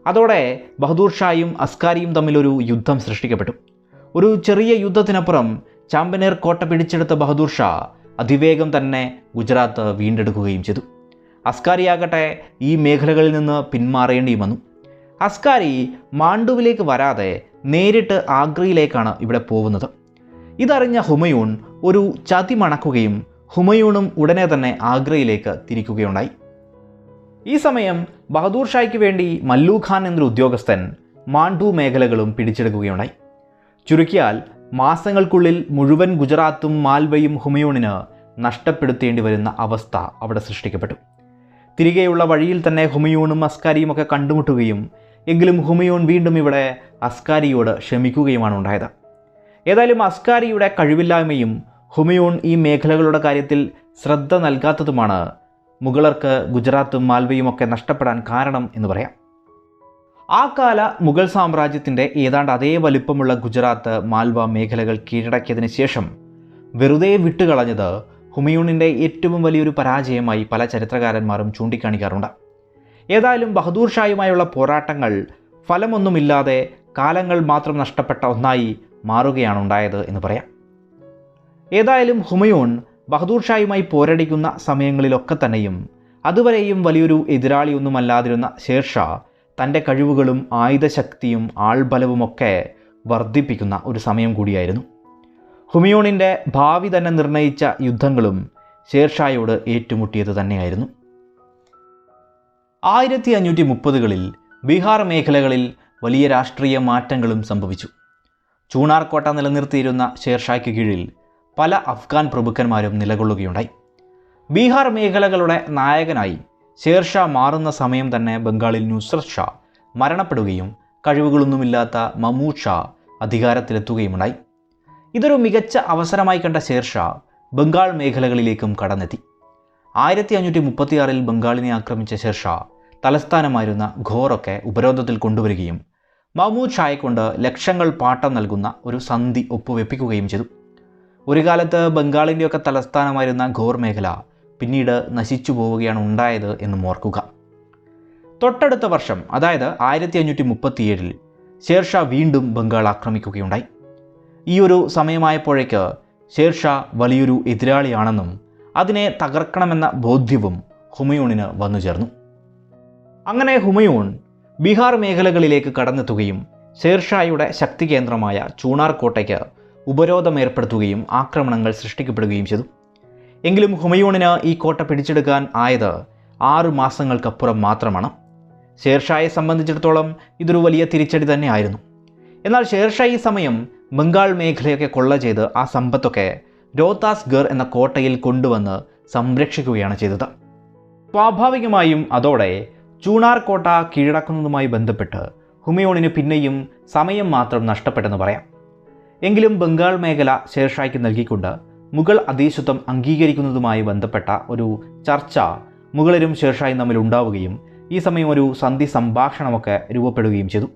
അതോടെ ബഹദൂർ ഷായും അസ്കാരിയും തമ്മിലൊരു യുദ്ധം സൃഷ്ടിക്കപ്പെട്ടു. ഒരു ചെറിയ യുദ്ധത്തിനപ്പുറം ചാമ്പനീർ കോട്ട പിടിച്ചെടുത്ത ബഹദൂർ ഷാ അതിവേഗം തന്നെ ഗുജറാത്ത് വീണ്ടെടുക്കുകയും ചെയ്തു. അസ്കാരിയാകട്ടെ ഈ മേഖലകളിൽ നിന്ന് പിന്മാറേണ്ടി വന്നു. അസ്കാരി മാണ്ഡുവിലേക്ക് വരാതെ നേരിട്ട് ആഗ്രയിലേക്കാണ് ഇവിടെ പോകുന്നത്. ഇതറിഞ്ഞ ഹുമയൂൺ ഒരു ചതി മണക്കുകയും ഹുമയൂണും ഉടനെ തന്നെ ആഗ്രയിലേക്ക് തിരിക്കുകയുണ്ടായി. ഈ സമയം ബഹദൂർ ഷായ്ക്ക് വേണ്ടി മല്ലു ഖാൻ എന്നൊരു ഉദ്യോഗസ്ഥൻ മാണ്ഡു മേഖലകളും പിടിച്ചെടുക്കുകയുണ്ടായി. ചുരുക്കിയാൽ മാസങ്ങൾക്കുള്ളിൽ മുഴുവൻ ഗുജറാത്തും മാൽവയും ഹുമയൂണിന് നഷ്ടപ്പെടുത്തേണ്ടി വരുന്ന അവസ്ഥ അവിടെ സൃഷ്ടിക്കപ്പെട്ടു. തിരികെയുള്ള വഴിയിൽ തന്നെ ഹുമയൂണും അസ്കാരിയും ഒക്കെ കണ്ടുമുട്ടുകയും എങ്കിലും ഹുമയൂൺ വീണ്ടും ഇവിടെ അസ്കാരിയോട് ക്ഷമിക്കുകയുമാണ് ഉണ്ടായത്. ഏതായാലും അസ്കാരിയുടെ കഴിവില്ലായ്മയും ഹുമയൂൺ ഈ മേഖലകളുടെ കാര്യത്തിൽ ശ്രദ്ധ നൽകാത്തതുമാണ് മുഗളർക്ക് ഗുജറാത്തും മാൽവയും ഒക്കെ നഷ്ടപ്പെടാൻ കാരണം എന്ന് പറയാം. ആ കാല മുഗൾ സാമ്രാജ്യത്തിൻ്റെ ഏതാണ്ട് അതേ വലിപ്പമുള്ള ഗുജറാത്ത്, മാൽവ മേഖലകൾ കീഴടക്കിയതിന് ശേഷം വെറുതെ വിട്ടുകളഞ്ഞത് ഹുമയൂണിൻ്റെ ഏറ്റവും വലിയൊരു പരാജയമായി പല ചരിത്രകാരന്മാരും ചൂണ്ടിക്കാണിക്കാറുണ്ട്. ഏതായാലും ബഹദൂർ ഷായുമായുള്ള പോരാട്ടങ്ങൾ ഫലമൊന്നുമില്ലാതെ കാലങ്ങൾ മാത്രം നഷ്ടപ്പെട്ട ഒന്നായി മാറുകയാണ് ഉണ്ടായത് എന്ന് പറയാം. ഏതായാലും ഹുമയൂൺ ബഹദൂർ ഷായുമായി പോരടിക്കുന്ന സമയങ്ങളിലൊക്കെ തന്നെയും അതുവരെയും വലിയൊരു എതിരാളിയൊന്നുമല്ലാതിരുന്ന ഷേർഷാ തൻ്റെ കഴിവുകളും ആയുധശക്തിയും ആൾബലവുമൊക്കെ വർദ്ധിപ്പിക്കുന്ന ഒരു സമയം കൂടിയായിരുന്നു. ഹുമയൂണിൻ്റെ ഭാവി തന്നെ നിർണയിച്ച യുദ്ധങ്ങളും ഷേർഷായോട് ഏറ്റുമുട്ടിയത് തന്നെയായിരുന്നു. 1530കളിൽ ബീഹാർ മേഖലകളിൽ വലിയ രാഷ്ട്രീയ മാറ്റങ്ങളും സംഭവിച്ചു. ചൂണാർ കോട്ട നിലനിർത്തിയിരുന്ന ഷേർഷായ്ക്ക് കീഴിൽ പല അഫ്ഗാൻ പ്രഭുക്കന്മാരും നിലകൊള്ളുകയുണ്ടായി. ബീഹാർ മേഖലകളുടെ നായകനായി ഷേർഷാ മാറുന്ന സമയം തന്നെ ബംഗാളിൽ നുസ്രത് ഷാ മരണപ്പെടുകയും കഴിവുകളൊന്നുമില്ലാത്ത മമൂദ് ഷാ അധികാരത്തിലെത്തുകയുമുണ്ടായി. ഇതൊരു മികച്ച അവസരമായി കണ്ട ഷേർഷാ ബംഗാൾ മേഖലകളിലേക്കും കടന്നെത്തി. 1536ൽ ബംഗാളിനെ ആക്രമിച്ച ഷേർഷാ തലസ്ഥാനമായിരുന്ന ഘോറൊക്കെ ഉപരോധത്തിൽ കൊണ്ടുവരികയും മഹ്മൂദ് ഷായെക്കൊണ്ട് ലക്ഷങ്ങൾ പാട്ടം നൽകുന്ന ഒരു സന്ധി ഒപ്പുവെപ്പിക്കുകയും ചെയ്തു. ഒരു കാലത്ത് ബംഗാളിൻ്റെയൊക്കെ തലസ്ഥാനമായിരുന്ന ഘോർ മേഖല പിന്നീട് നശിച്ചു പോവുകയാണ് ഉണ്ടായത് എന്ന് ഓർക്കുക. തൊട്ടടുത്ത വർഷം, അതായത് 1537ൽ ഷേർഷാ വീണ്ടും ബംഗാൾ ആക്രമിക്കുകയുണ്ടായി. ഈ ഒരു സമയമായപ്പോഴേക്ക് ഷേർഷാ വലിയൊരു എതിരാളിയാണെന്നും അതിനെ തകർക്കണമെന്ന ബോധ്യവും ഹുമയൂണിന് വന്നു ചേർന്നു. അങ്ങനെ ഹുമയൂൺ ബീഹാർ മേഖലകളിലേക്ക് കടന്നെത്തുകയും ഷേർഷായുടെ ശക്തി കേന്ദ്രമായ ചൂണാർ കോട്ടയ്ക്ക് ഉപരോധം ഏർപ്പെടുത്തുകയും ആക്രമണങ്ങൾ സൃഷ്ടിക്കപ്പെടുകയും ചെയ്തു. എങ്കിലും ഹുമയൂണിന് ഈ കോട്ട പിടിച്ചെടുക്കാൻ ആയത് 6 മാസങ്ങൾക്കപ്പുറം മാത്രമാണ്. ഷേർഷായെ സംബന്ധിച്ചിടത്തോളം ഇതൊരു വലിയ തിരിച്ചടി തന്നെയായിരുന്നു. എന്നാൽ ഷേർഷാ ഈ സമയം ബംഗാൾ മേഖലയൊക്കെ കൊള്ള ചെയ്ത് ആ സമ്പത്തൊക്കെ രോഹ്താസ്ഗർ എന്ന കോട്ടയിൽ കൊണ്ടുവന്ന് സംരക്ഷിക്കുകയാണ് ചെയ്തത്. സ്വാഭാവികമായും അതോടെ ചൂണാർ കോട്ട കീഴടക്കുന്നതുമായി ബന്ധപ്പെട്ട് ഹുമയൂണിന് പിന്നെയും സമയം മാത്രം നഷ്ടപ്പെട്ടെന്ന് പറയാം. എങ്കിലും ബംഗാൾ മേഖല ഷേർഷായ്ക്ക് നൽകിക്കൊണ്ട് മുഗൾ അധീശത്വം അംഗീകരിക്കുന്നതുമായി ബന്ധപ്പെട്ട ഒരു ചർച്ച മുഗളരും ഷേർഷായും തമ്മിൽ ഉണ്ടാവുകയും ഈ സമയം ഒരു സന്ധി സംഭാഷണമൊക്കെ രൂപപ്പെടുകയും ചെയ്തു.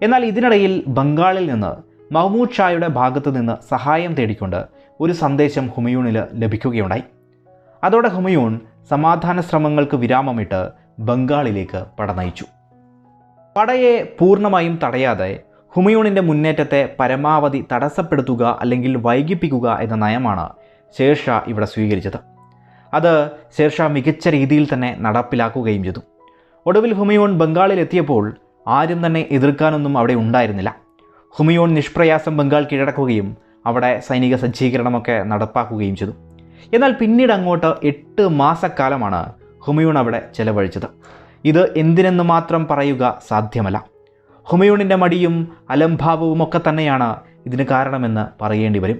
എന്നാൽ ഇതിനിടയിൽ ബംഗാളിൽ നിന്ന് മഹ്മൂദ് ഷായുടെ ഭാഗത്തു നിന്ന് സഹായം തേടിക്കൊണ്ട് ഒരു സന്ദേശം ഹുമയൂണിന് ലഭിക്കുകയുണ്ടായി. അതോടെ ഹുമയൂൺ സമാധാന ശ്രമങ്ങൾക്ക് വിരാമമിട്ട് ബംഗാളിലേക്ക് പട നയിച്ചു. പടയെ പൂർണ്ണമായും തടയാതെ ഹുമയൂണിൻ്റെ മുന്നേറ്റത്തെ പരമാവധി തടസ്സപ്പെടുത്തുക അല്ലെങ്കിൽ വൈകിപ്പിക്കുക എന്ന നയമാണ് ഷേർഷാ ഇവിടെ സ്വീകരിച്ചത്. അത് ഷേർഷാ മികച്ച രീതിയിൽ തന്നെ നടപ്പിലാക്കുകയും ചെയ്തു. ഒടുവിൽ ഹുമയൂൺ ബംഗാളിലെത്തിയപ്പോൾ ആരും തന്നെ എതിർക്കാനൊന്നും അവിടെ ഉണ്ടായിരുന്നില്ല. ഹുമയൂൺ നിഷ്പ്രയാസം ബംഗാൾ കീഴടക്കുകയും അവിടെ സൈനിക സജ്ജീകരണമൊക്കെ നടപ്പാക്കുകയും ചെയ്തു. എന്നാൽ പിന്നീട് അങ്ങോട്ട് 8 മാസക്കാലമാണ് ഹുമയൂൺ അവിടെ ചെലവഴിച്ചത്. ഇത് എന്തിനെന്ന് മാത്രം പറയുക സാധ്യമല്ല. ഹുമയൂണിൻ്റെ മടിയും അലംഭാവവും ഒക്കെ തന്നെയാണ് ഇതിന് കാരണമെന്ന് പറയേണ്ടി വരും.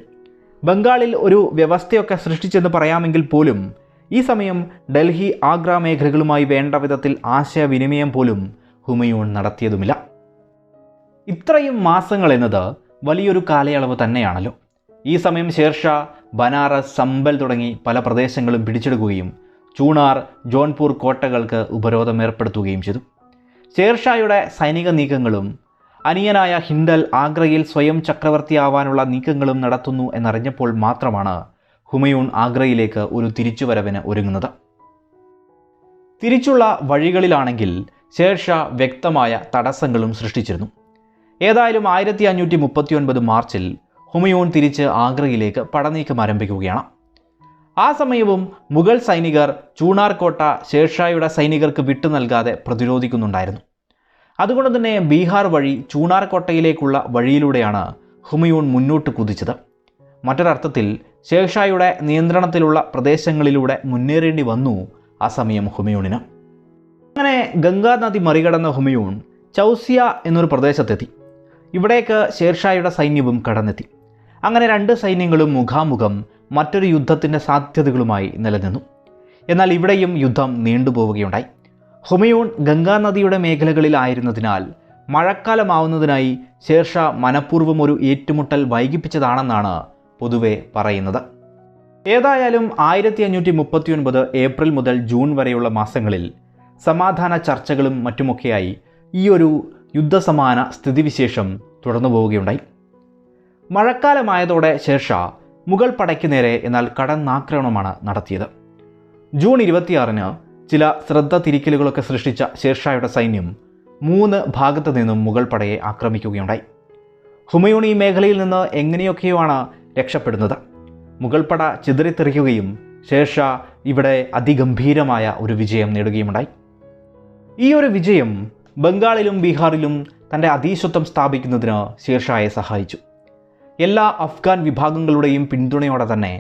ബംഗാളിൽ ഒരു വ്യവസ്ഥയൊക്കെ സൃഷ്ടിച്ചെന്ന് പറയാമെങ്കിൽ പോലും ഈ സമയം ഡൽഹി ആഗ്ര മേഖലകളുമായി വേണ്ട വിധത്തിൽ ആശയവിനിമയം പോലും ഹുമയൂൺ നടത്തിയതുമില്ല. ഇത്രയും മാസങ്ങൾ എന്നത് വലിയൊരു കാലയളവ് തന്നെയാണല്ലോ. ഈ സമയം ഷേർഷാ ബനാറസ്, സംബൽ തുടങ്ങി പല പ്രദേശങ്ങളും പിടിച്ചെടുക്കുകയും ചൂണാർ, ജോൺപൂർ കോട്ടകൾക്ക് ഉപരോധം ഏർപ്പെടുത്തുകയും ചെയ്തു. ഷേർഷായുടെ സൈനിക നീക്കങ്ങളും അനിയനായ ഹിൻഡൽ ആഗ്രയിൽ സ്വയം ചക്രവർത്തിയാവാനുള്ള നീക്കങ്ങളും നടത്തുന്നു എന്നറിഞ്ഞപ്പോൾ മാത്രമാണ് ഹുമയൂൺ ആഗ്രയിലേക്ക് ഒരു തിരിച്ചുവരവിന് ഒരുങ്ങുന്നത്. തിരിച്ചുള്ള വഴികളിലാണെങ്കിൽ ഷേർഷാ വ്യക്തമായ തടസ്സങ്ങളും സൃഷ്ടിച്ചിരുന്നു. ഏതായാലും 1539 മാർച്ചിൽ ഹുമയൂൺ തിരിച്ച് ആഗ്രയിലേക്ക് പടനീക്കം ആരംഭിക്കുകയാണ്. ആ സമയവും മുഗൾ സൈനികർ ചൂണാർ കോട്ട ഷേർഷായുടെ സൈനികർക്ക് വിട്ടു നൽകാതെ പ്രതിരോധിക്കുന്നുണ്ടായിരുന്നു. അതുകൊണ്ട് തന്നെ ബീഹാർ വഴി ചൂണാർ കോട്ടയിലേക്കുള്ള വഴിയിലൂടെയാണ് ഹുമയൂൺ മുന്നോട്ട് കുതിച്ചത്. മറ്റൊരർത്ഥത്തിൽ ഷേർഷായുടെ നിയന്ത്രണത്തിലുള്ള പ്രദേശങ്ങളിലൂടെ മുന്നേറേണ്ടി വന്നു ആ സമയം ഹുമയൂണിന്. അങ്ങനെ ഗംഗാ നദി മറികടന്ന ഹുമയൂൺ ചൗസിയ എന്നൊരു പ്രദേശത്തെത്തി. ഇവിടേക്ക് ഷേർഷായുടെ സൈന്യവും കടന്നെത്തി. അങ്ങനെ 2 സൈന്യങ്ങളും മുഖാമുഖം മറ്റൊരു യുദ്ധത്തിൻ്റെ സാധ്യതകളുമായി നിലനിന്നു. എന്നാൽ ഇവിടെയും യുദ്ധം നീണ്ടുപോവുകയുണ്ടായി. ഹുമയൂൺ ഗംഗാനദിയുടെ മേഖലകളിലായിരുന്നതിനാൽ മഴക്കാലമാവുന്നതിനായി ഷേർഷാ മനഃപൂർവ്വം ഒരു ഏറ്റുമുട്ടൽ വൈകിപ്പിച്ചതാണെന്നാണ് പൊതുവെ പറയുന്നത്. ഏതായാലും 1539 ഏപ്രിൽ മുതൽ ജൂൺ വരെയുള്ള മാസങ്ങളിൽ സമാധാന ചർച്ചകളും മറ്റുമൊക്കെയായി ഈ ഒരു യുദ്ധസമാന സ്ഥിതിവിശേഷം തുടർന്നു പോവുകയുണ്ടായി. മഴക്കാലമായതോടെ ഷേർഷാ മുഗൾ പടയ്ക്ക് നേരെ എന്നാൽ കടന്നാക്രമണമാണ് നടത്തിയത്. ജൂൺ 26-ന് ചില ശ്രദ്ധ തിരിക്കലുകളൊക്കെ സൃഷ്ടിച്ച ഷേർഷായുടെ സൈന്യം 3 ഭാഗത്തു നിന്നും മുഗൾ പടയെ ആക്രമിക്കുകയുണ്ടായി. ഹുമയൂൺ ഈ മേഖലയിൽ നിന്ന് എങ്ങനെയൊക്കെയാണ് രക്ഷപ്പെടുന്നത്. മുഗൾ പട ചിതറിത്തെറിക്കുകയും ഷേർഷാ ഇവിടെ അതിഗംഭീരമായ ഒരു വിജയം നേടുകയുമുണ്ടായി. ഈ ഒരു വിജയം ബംഗാളിലും ബീഹാറിലും തൻ്റെ അധീശത്വം സ്ഥാപിക്കുന്നതിന് ഷേർഷായെ സഹായിച്ചു. എല്ലാ അഫ്ഗാൻ വിഭാഗങ്ങളുടെയും പിന്തുണയോടെ തന്നെ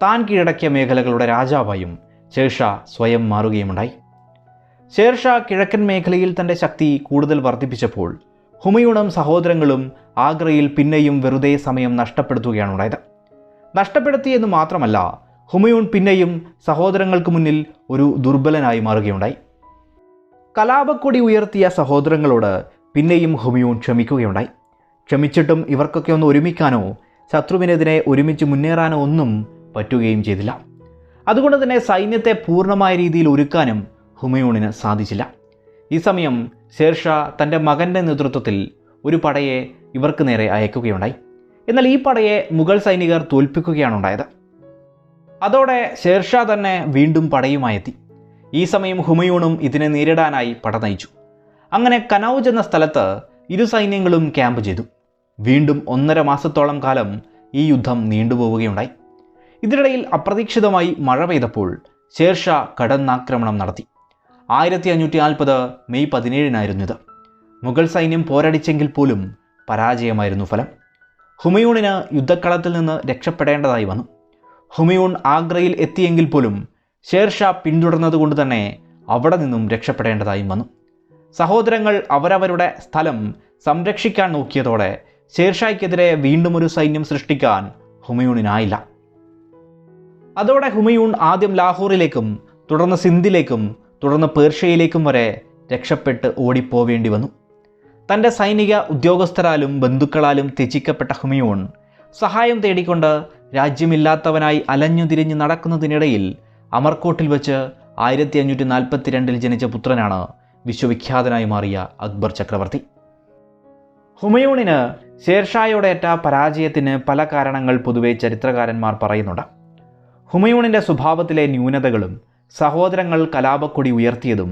താൻ കീഴടക്കിയ മേഖലകളുടെ രാജാവായും ഷേർഷാ സ്വയം മാറുകയുമുണ്ടായി. ഷേർഷാ കിഴക്കൻ മേഖലയിൽ തൻ്റെ ശക്തി കൂടുതൽ വർദ്ധിപ്പിച്ചപ്പോൾ ഹുമയൂണും സഹോദരങ്ങളും ആഗ്രയിൽ പിന്നെയും വെറുതെ സമയം നഷ്ടപ്പെടുത്തുകയാണ് ഉണ്ടായത്. നഷ്ടപ്പെടുത്തിയെന്ന് മാത്രമല്ല, ഹുമയൂൺ പിന്നെയും സഹോദരങ്ങൾക്ക് മുന്നിൽ ഒരു ദുർബലനായി മാറുകയുണ്ടായി. കലാപക്കൊടി ഉയർത്തിയ സഹോദരങ്ങളോട് പിന്നെയും ഹുമയൂൺ ക്ഷമിക്കുകയുണ്ടായി. ക്ഷമിച്ചിട്ടും ഇവർക്കൊക്കെ ഒന്ന് ഒരുമിക്കാനോ ശത്രുവിനെതിരെ ഒരുമിച്ച് മുന്നേറാനോ ഒന്നും പറ്റുകയും ചെയ്തില്ല. അതുകൊണ്ട് തന്നെ സൈന്യത്തെ പൂർണ്ണമായ രീതിയിൽ ഒരുക്കാനും ഹുമയൂണിന് സാധിച്ചില്ല. ഈ സമയം ഷേർഷാ തൻ്റെ മകൻ്റെ നേതൃത്വത്തിൽ ഒരു പടയെ ഇവർക്ക് നേരെ അയക്കുകയുണ്ടായി. എന്നാൽ ഈ പടയെ മുഗൾ സൈനികർ തോൽപ്പിക്കുകയാണ് ഉണ്ടായത്. അതോടെ ഷേർഷാ തന്നെ വീണ്ടും പടയുമായെത്തി. ഈ സമയം ഹുമയൂണും ഇതിനെ നേരിടാനായി പട നയിച്ചു. അങ്ങനെ കനൗജ് എന്ന സ്ഥലത്ത് ഇരു സൈന്യങ്ങളും ക്യാമ്പ് ചെയ്തു. വീണ്ടും 1.5 മാസത്തോളം കാലം ഈ യുദ്ധം നീണ്ടുപോവുകയുണ്ടായി. ഇതിനിടയിൽ അപ്രതീക്ഷിതമായി മഴ പെയ്തപ്പോൾ ഷേർഷാ കടന്നാക്രമണം നടത്തി. 1540 മെയ് 17-നായിരുന്നു ഇത്. മുഗൾ സൈന്യം പോരടിച്ചെങ്കിൽ പോലും പരാജയമായിരുന്നു ഫലം. ഹുമയൂണിന് യുദ്ധക്കളത്തിൽ നിന്ന് രക്ഷപ്പെടേണ്ടതായി വന്നു. ഹുമയൂൺ ആഗ്രയിൽ എത്തിയെങ്കിൽ പോലും ഷേർഷാ പിന്തുടർന്നതുകൊണ്ട് തന്നെ അവിടെ നിന്നും രക്ഷപ്പെടേണ്ടതായും വന്നു. സഹോദരങ്ങൾ അവരവരുടെ സ്ഥലം സംരക്ഷിക്കാൻ നോക്കിയതോടെ ഷേർഷായ്ക്കെതിരെ വീണ്ടും ഒരു സൈന്യം സൃഷ്ടിക്കാൻ ഹുമയൂണിനായില്ല. അതോടെ ഹുമയൂൺ ആദ്യം ലാഹോറിലേക്കും തുടർന്ന് സിന്ധിലേക്കും തുടർന്ന് പേർഷ്യയിലേക്കും വരെ രക്ഷപ്പെട്ട് ഓടിപ്പോവേണ്ടി വന്നു. തൻ്റെ സൈനിക ഉദ്യോഗസ്ഥരാലും ബന്ധുക്കളാലും ത്യജിക്കപ്പെട്ട ഹുമയൂൺ സഹായം തേടിക്കൊണ്ട് രാജ്യമില്ലാത്തവനായി അലഞ്ഞുതിരിഞ്ഞ് നടക്കുന്നതിനിടയിൽ അമർകോട്ടിൽ വെച്ച് 1542 ജനിച്ച പുത്രനാണ് വിശ്വവിഖ്യാതനായി മാറിയ അക്ബർ ചക്രവർത്തി. ഹുമയൂണിന് ഷേർഷായോടേറ്റ പരാജയത്തിന് പല കാരണങ്ങൾ പൊതുവെ ചരിത്രകാരന്മാർ പറയുന്നുണ്ട്. ഹുമയൂണിൻ്റെ സ്വഭാവത്തിലെ ന്യൂനതകളും സഹോദരങ്ങൾ കലാപക്കൊടി ഉയർത്തിയതും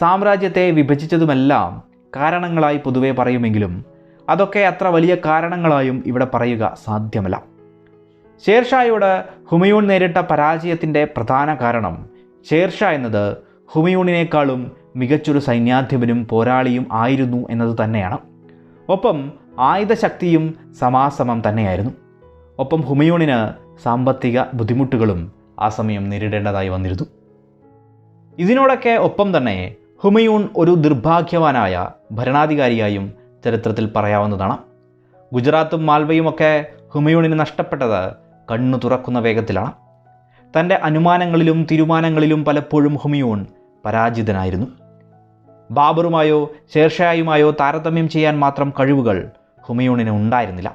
സാമ്രാജ്യത്തെ വിഭജിച്ചതുമെല്ലാം കാരണങ്ങളായി പൊതുവെ പറയുമെങ്കിലും അതൊക്കെ അത്ര വലിയ കാരണങ്ങളായും ഇവിടെ പറയുക സാധ്യമല്ല. ഷേർഷായോട് ഹുമയൂൺ നേരിട്ട പരാജയത്തിൻ്റെ പ്രധാന കാരണം ഷേർഷാ എന്നത് ഹുമയൂണിനേക്കാളും മികച്ചൊരു സൈന്യാധിപനും പോരാളിയും ആയിരുന്നു എന്നത് തന്നെയാണ്. ഒപ്പം ആയുധശക്തിയും സമാസമം തന്നെയായിരുന്നു. ഒപ്പം ഹുമയൂണിന് സാമ്പത്തിക ബുദ്ധിമുട്ടുകളും ആ സമയം നേരിടേണ്ടതായി വന്നിരുന്നു. ഇതിനോടൊക്കെ ഒപ്പം തന്നെ ഹുമയൂൺ ഒരു നിർഭാഗ്യവാനായ ഭരണാധികാരിയായും ചരിത്രത്തിൽ പറയാവുന്നതാണ്. ഗുജറാത്തും മാൽവയുമൊക്കെ ഹുമയൂണിന് നഷ്ടപ്പെട്ടത് കണ്ണു തുറക്കുന്ന വേഗത്തിലാണ്. തൻ്റെ അനുമാനങ്ങളിലും തീരുമാനങ്ങളിലും പലപ്പോഴും ഹുമയൂൺ പരാജിതനായിരുന്നു. ബാബറുമായോ ഷേർഷായുമായോ താരതമ്യം ചെയ്യാൻ മാത്രം കഴിവുകൾ ഹുമയൂണിന് ഉണ്ടായിരുന്നില്ല.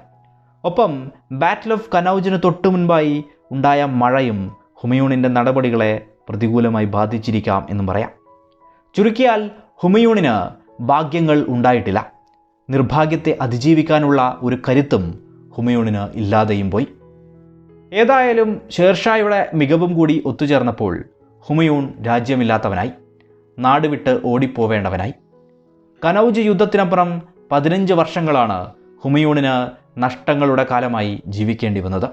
ഒപ്പം ബാറ്റിൽ ഓഫ് കനൗജിന് തൊട്ടു മുൻപായി ഉണ്ടായ മഴയും ഹുമയൂണിൻ്റെ നടപടികളെ പ്രതികൂലമായി ബാധിച്ചിരിക്കാം എന്നും പറയാം. ചുരുക്കിയാൽ ഹുമയൂണിന് ഭാഗ്യങ്ങൾ ഉണ്ടായിട്ടില്ല. നിർഭാഗ്യത്തെ അതിജീവിക്കാനുള്ള ഒരു കരുത്തും ഹുമയൂണിന് ഇല്ലാതെയും പോയി. ഏതായാലും ഷേർഷായുടെ മികവും കൂടി ഒത്തുചേർന്നപ്പോൾ ഹുമയൂൺ രാജ്യമില്ലാത്തവനായി, നാടുവിട്ട് ഓടിപ്പോവേണ്ടവനായി. കനൗജ് യുദ്ധത്തിനപ്പുറം 15 വർഷങ്ങളാണ് ഹുമയൂണിന് നഷ്ടങ്ങളുടെ കാലമായി ജീവിക്കേണ്ടി വന്നത്.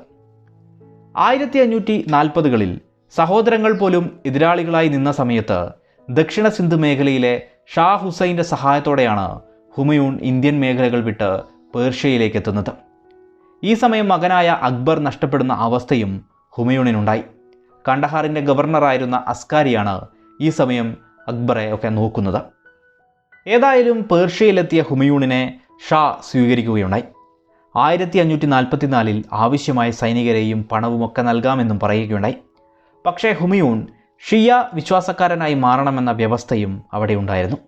1540കളിൽ സഹോദരങ്ങൾ പോലും എതിരാളികളായി നിന്ന സമയത്ത് ദക്ഷിണ സിന്ധ് മേഖലയിലെ ഷാ ഹുസൈൻ്റെ സഹായത്തോടെയാണ് ഹുമയൂൺ ഇന്ത്യൻ മേഖലകൾ വിട്ട് പേർഷ്യയിലേക്ക് എത്തുന്നത്. ഈ സമയം മകനായ അക്ബർ നഷ്ടപ്പെടുന്ന അവസ്ഥയും ഹുമയൂണിനുണ്ടായി. കണ്ടഹാറിൻ്റെ ഗവർണറായിരുന്ന അസ്കാരിയാണ് ഈ സമയം അക്ബറെ ഒക്കെ നോക്കുന്നത്. ഏതായാലും പേർഷ്യയിലെത്തിയ ഹുമയൂണിനെ ഷാ സ്വീകരിക്കുകയുണ്ടായി. 1544 ആവശ്യമായ സൈനികരെയും പണവുമൊക്കെ നൽകാമെന്നും പറയുകയുണ്ടായി. പക്ഷേ ഹുമയൂൺ ഷിയ വിശ്വാസക്കാരനായി മാറണമെന്ന വ്യവസ്ഥയും അവിടെ ഉണ്ടായിരുന്നു.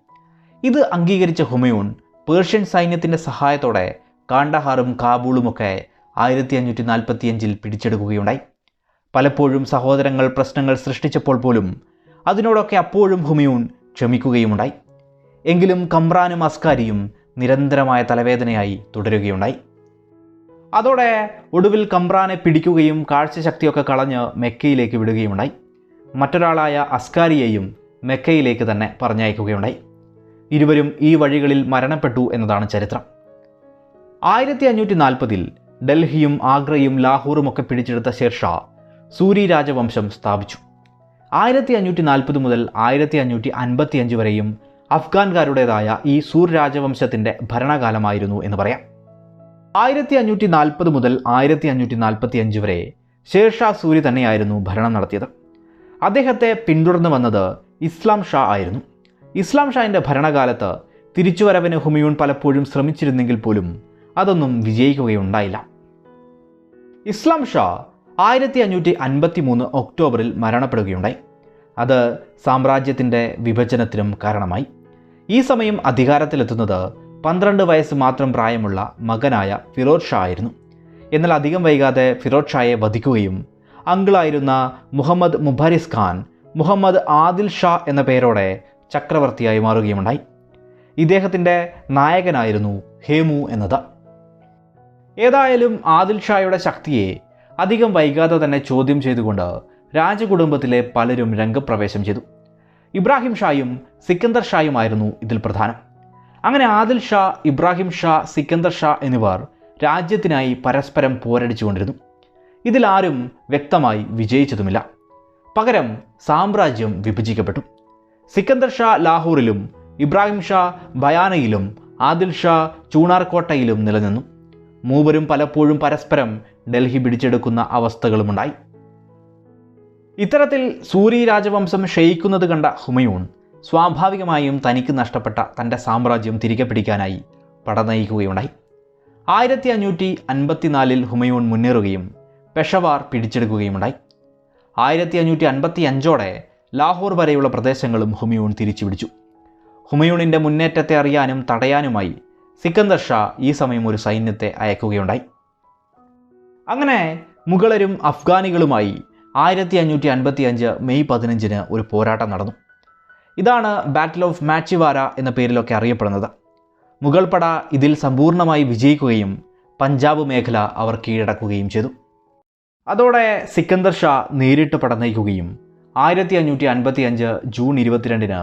ഇത് അംഗീകരിച്ച ഹുമയൂൺ പേർഷ്യൻ സൈന്യത്തിൻ്റെ സഹായത്തോടെ കാണ്ഡഹാറും കാബൂളുമൊക്കെ 1545 പിടിച്ചെടുക്കുകയുണ്ടായി. പലപ്പോഴും സഹോദരങ്ങൾ പ്രശ്നങ്ങൾ സൃഷ്ടിച്ചപ്പോൾ പോലും അതിനോടൊക്കെ അപ്പോഴും ഹുമയൂൺ ക്ഷമിക്കുകയുമുണ്ടായി. എങ്കിലും കമ്രാനും അസ്കാരിയും നിരന്തരമായ തലവേദനയായി തുടരുകയുണ്ടായി. അതോടെ ഒടുവിൽ കമ്രാനെ പിടിക്കുകയും കാഴ്ചശക്തിയൊക്കെ കളഞ്ഞ് മെക്കയിലേക്ക് വിടുകയുമുണ്ടായി. മറ്റൊരാളായ അസ്കാരിയെയും മെക്കയിലേക്ക് തന്നെ പറഞ്ഞയക്കുകയുണ്ടായി. ഇരുവരും ഈ വഴികളിൽ മരണപ്പെട്ടു എന്നതാണ് ചരിത്രം. 1540 ഡൽഹിയും ആഗ്രയും ലാഹോറുമൊക്കെ പിടിച്ചെടുത്ത ഷേർഷാ സൂരി രാജവംശം സ്ഥാപിച്ചു. 1540 മുതൽ 1555 വരെയും അഫ്ഗാൻകാരുടേതായ ഈ സൂർ രാജവംശത്തിൻ്റെ ഭരണകാലമായിരുന്നു എന്ന് പറയാം. 1540 മുതൽ 1545 വരെ ഷേർഷാ സൂരി തന്നെയായിരുന്നു ഭരണം നടത്തിയത്. അദ്ദേഹത്തെ പിന്തുടർന്ന് വന്നത് ഇസ്ലാം ഷാ ആയിരുന്നു. ഇസ്ലാം ഷാൻ്റെ ഭരണകാലത്ത് തിരിച്ചുവരവിന് ഹുമയൂൺ പലപ്പോഴും ശ്രമിച്ചിരുന്നെങ്കിൽ പോലും അതൊന്നും വിജയിക്കുകയുണ്ടായില്ല. ഇസ്ലാം ഷാ 1553 ഒക്ടോബറിൽ മരണപ്പെടുകയുണ്ടായി. അത് സാമ്രാജ്യത്തിൻ്റെ വിഭജനത്തിനും കാരണമായി. ഈ സമയം അധികാരത്തിലെത്തുന്നത് 12 വയസ്സ് മാത്രം പ്രായമുള്ള മകനായ ഫിറോസ് ഷാ ആയിരുന്നു. എന്നാൽ അധികം വൈകാതെ ഫിറോസ് ഷായെ വധിക്കുകയും അങ്കിളായിരുന്ന മുഹമ്മദ് മുബാരിസ് ഖാൻ മുഹമ്മദ് ആദിൽ ഷാ എന്ന പേരോടെ ചക്രവർത്തിയായി മാറുകയുമുണ്ടായി. ഇദ്ദേഹത്തിൻ്റെ നായകനായിരുന്നു ഹേമു എന്നത്. ഏതായാലും ആദിൽ ഷായുടെ ശക്തിയെ അധികം വൈകാതെ തന്നെ ചോദ്യം ചെയ്തുകൊണ്ട് രാജകുടുംബത്തിലെ പലരും രംഗപ്രവേശം ചെയ്തു. ഇബ്രാഹിം ഷായും സിക്കന്ദർ ഷായുമായിരുന്നു ഇതിൽ പ്രധാനം. അങ്ങനെ ആദിൽ ഷാ, ഇബ്രാഹിം ഷാ, സിക്കന്ദർ ഷാ എന്നിവർ രാജ്യത്തിനായി പരസ്പരം പോരടിച്ചുകൊണ്ടിരുന്നു. ഇതിലാരും വ്യക്തമായി വിജയിച്ചതുമില്ല. പകരം സാമ്രാജ്യം വിഭജിക്കപ്പെട്ടു. സിക്കന്ദർ ഷാ ലാഹോറിലും ഇബ്രാഹിം ഷാ ബയാനയിലും ആദിൽ ഷാ ചൂണാർകോട്ടയിലും നിലനിന്നു. മൂവരും പലപ്പോഴും പരസ്പരം ഡൽഹി പിടിച്ചെടുക്കുന്ന അവസ്ഥകളുമുണ്ടായി. ഇത്തരത്തിൽ സൂരി രാജവംശം ക്ഷയിക്കുന്നത് കണ്ട ഹുമയൂൺ സ്വാഭാവികമായും തനിക്ക് നഷ്ടപ്പെട്ട തൻ്റെ സാമ്രാജ്യം തിരികെ പിടിക്കാനായി പടനയിക്കുകയുണ്ടായി. 1554 ഹുമയൂൺ മുന്നേറുകയും പെഷവാർ പിടിച്ചെടുക്കുകയുമുണ്ടായി. 1555 ലാഹോർ വരെയുള്ള പ്രദേശങ്ങളും ഹുമയൂൺ തിരിച്ചു പിടിച്ചു. ഹുമയൂണിൻ്റെ മുന്നേറ്റത്തെ അറിയാനും തടയാനുമായി സിക്കന്ദർ ഷാ ഈ സമയം ഒരു സൈന്യത്തെ അയക്കുകയുണ്ടായി. അങ്ങനെ മുഗളരും അഫ്ഗാനികളുമായി 1555 മെയ് 15 ഒരു പോരാട്ടം നടന്നു. ഇതാണ് ബാറ്റിൽ ഓഫ് മാച്ചിവാര എന്ന പേരിലൊക്കെ അറിയപ്പെടുന്നത്. മുഗൾ പട ഇതിൽ സമ്പൂർണ്ണമായി വിജയിക്കുകയും പഞ്ചാബ് മേഖല അവർ കീഴടക്കുകയും ചെയ്തു. അതോടെ സിക്കന്ദർ ഷാ നേരിട്ട് പട നയിക്കുകയും 1555 ജൂൺ 22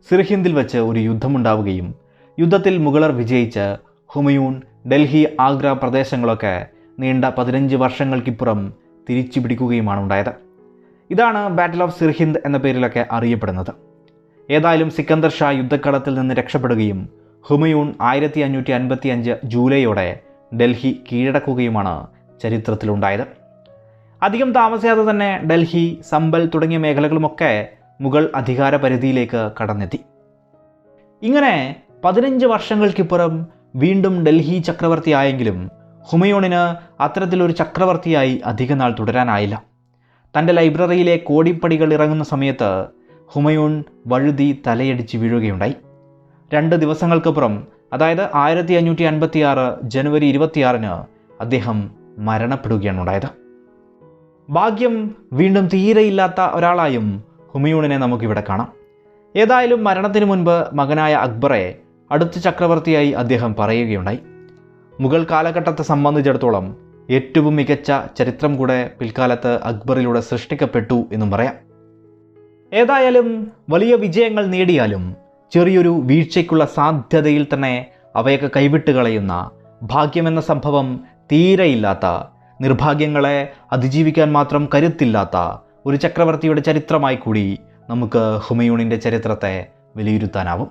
സിർഹിന്ദിൽ വെച്ച് ഒരു യുദ്ധമുണ്ടാവുകയും യുദ്ധത്തിൽ മുഗളർ വിജയിച്ച് ഹുമയൂൺ, ഡൽഹി, ആഗ്ര പ്രദേശങ്ങളൊക്കെ നീണ്ട 15 വർഷങ്ങൾക്കിപ്പുറം തിരിച്ചു പിടിക്കുകയുമാണ് ഉണ്ടായത്. ഇതാണ് ബാറ്റിൽ ഓഫ് സിർഹിന്ദ് എന്ന പേരിലൊക്കെ അറിയപ്പെടുന്നത്. ഏതായാലും സിക്കന്ദർ ഷാ യുദ്ധക്കളത്തിൽ നിന്ന് രക്ഷപ്പെടുകയും ഹുമയൂൺ 1555 ജൂലൈയോടെ ഡൽഹി കീഴടക്കുകയുമാണ് ചരിത്രത്തിലുണ്ടായത്. അധികം താമസിയാതെ തന്നെ ഡൽഹി, സംബൽ തുടങ്ങിയ മേഖലകളുമൊക്കെ മുഗൾ അധികാര പരിധിയിലേക്ക് കടന്നെത്തി. ഇങ്ങനെ 15 വർഷങ്ങൾക്കിപ്പുറം വീണ്ടും ഡൽഹി ചക്രവർത്തിയായെങ്കിലും ഹുമയൂണിന് അത്തരത്തിലൊരു ചക്രവർത്തിയായി അധികനാൾ തുടരാനായില്ല. തൻ്റെ ലൈബ്രറിയിലെ കോടിപ്പടികൾ ഇറങ്ങുന്ന സമയത്ത് ഹുമയൂൺ വഴുതി തലയടിച്ച് വീഴുകയുണ്ടായി. 2 ദിവസങ്ങൾക്കപ്പുറം, അതായത് 1556 ജനുവരി 26 അദ്ദേഹം മരണപ്പെടുകയാണ് ഉണ്ടായത്. ഭാഗ്യം വീണ്ടും തീരെയില്ലാത്ത ഒരാളായും ഹുമയൂണിനെ നമുക്കിവിടെ കാണാം. ഏതായാലും മരണത്തിന് മുൻപ് മകനായ അക്ബറെ അടുത്ത ചക്രവർത്തിയായി അദ്ദേഹം പറയുകയുണ്ടായി. മുഗൾ കാലഘട്ടത്തെ സംബന്ധിച്ചിടത്തോളം ഏറ്റവും മികച്ച ചരിത്രം കൂടെ പിൽക്കാലത്ത് അക്ബറിലൂടെ സൃഷ്ടിക്കപ്പെട്ടു എന്നും പറയാം. ഏതായാലും വലിയ വിജയങ്ങൾ നേടിയാലും ചെറിയൊരു വീഴ്ചയ്ക്കുള്ള സാധ്യതയിൽ തന്നെ അവയൊക്കെ കൈവിട്ട് കളയുന്ന, ഭാഗ്യമെന്ന സംഭവം തീരെയില്ലാത്ത, നിർഭാഗ്യങ്ങളെ അതിജീവിക്കാൻ മാത്രം കരുത്തില്ലാത്ത ഒരു ചക്രവർത്തിയുടെ ചരിത്രമായി കൂടി നമുക്ക് ഹുമയൂണിൻ്റെ ചരിത്രത്തെ വിലയിരുത്താനാവും.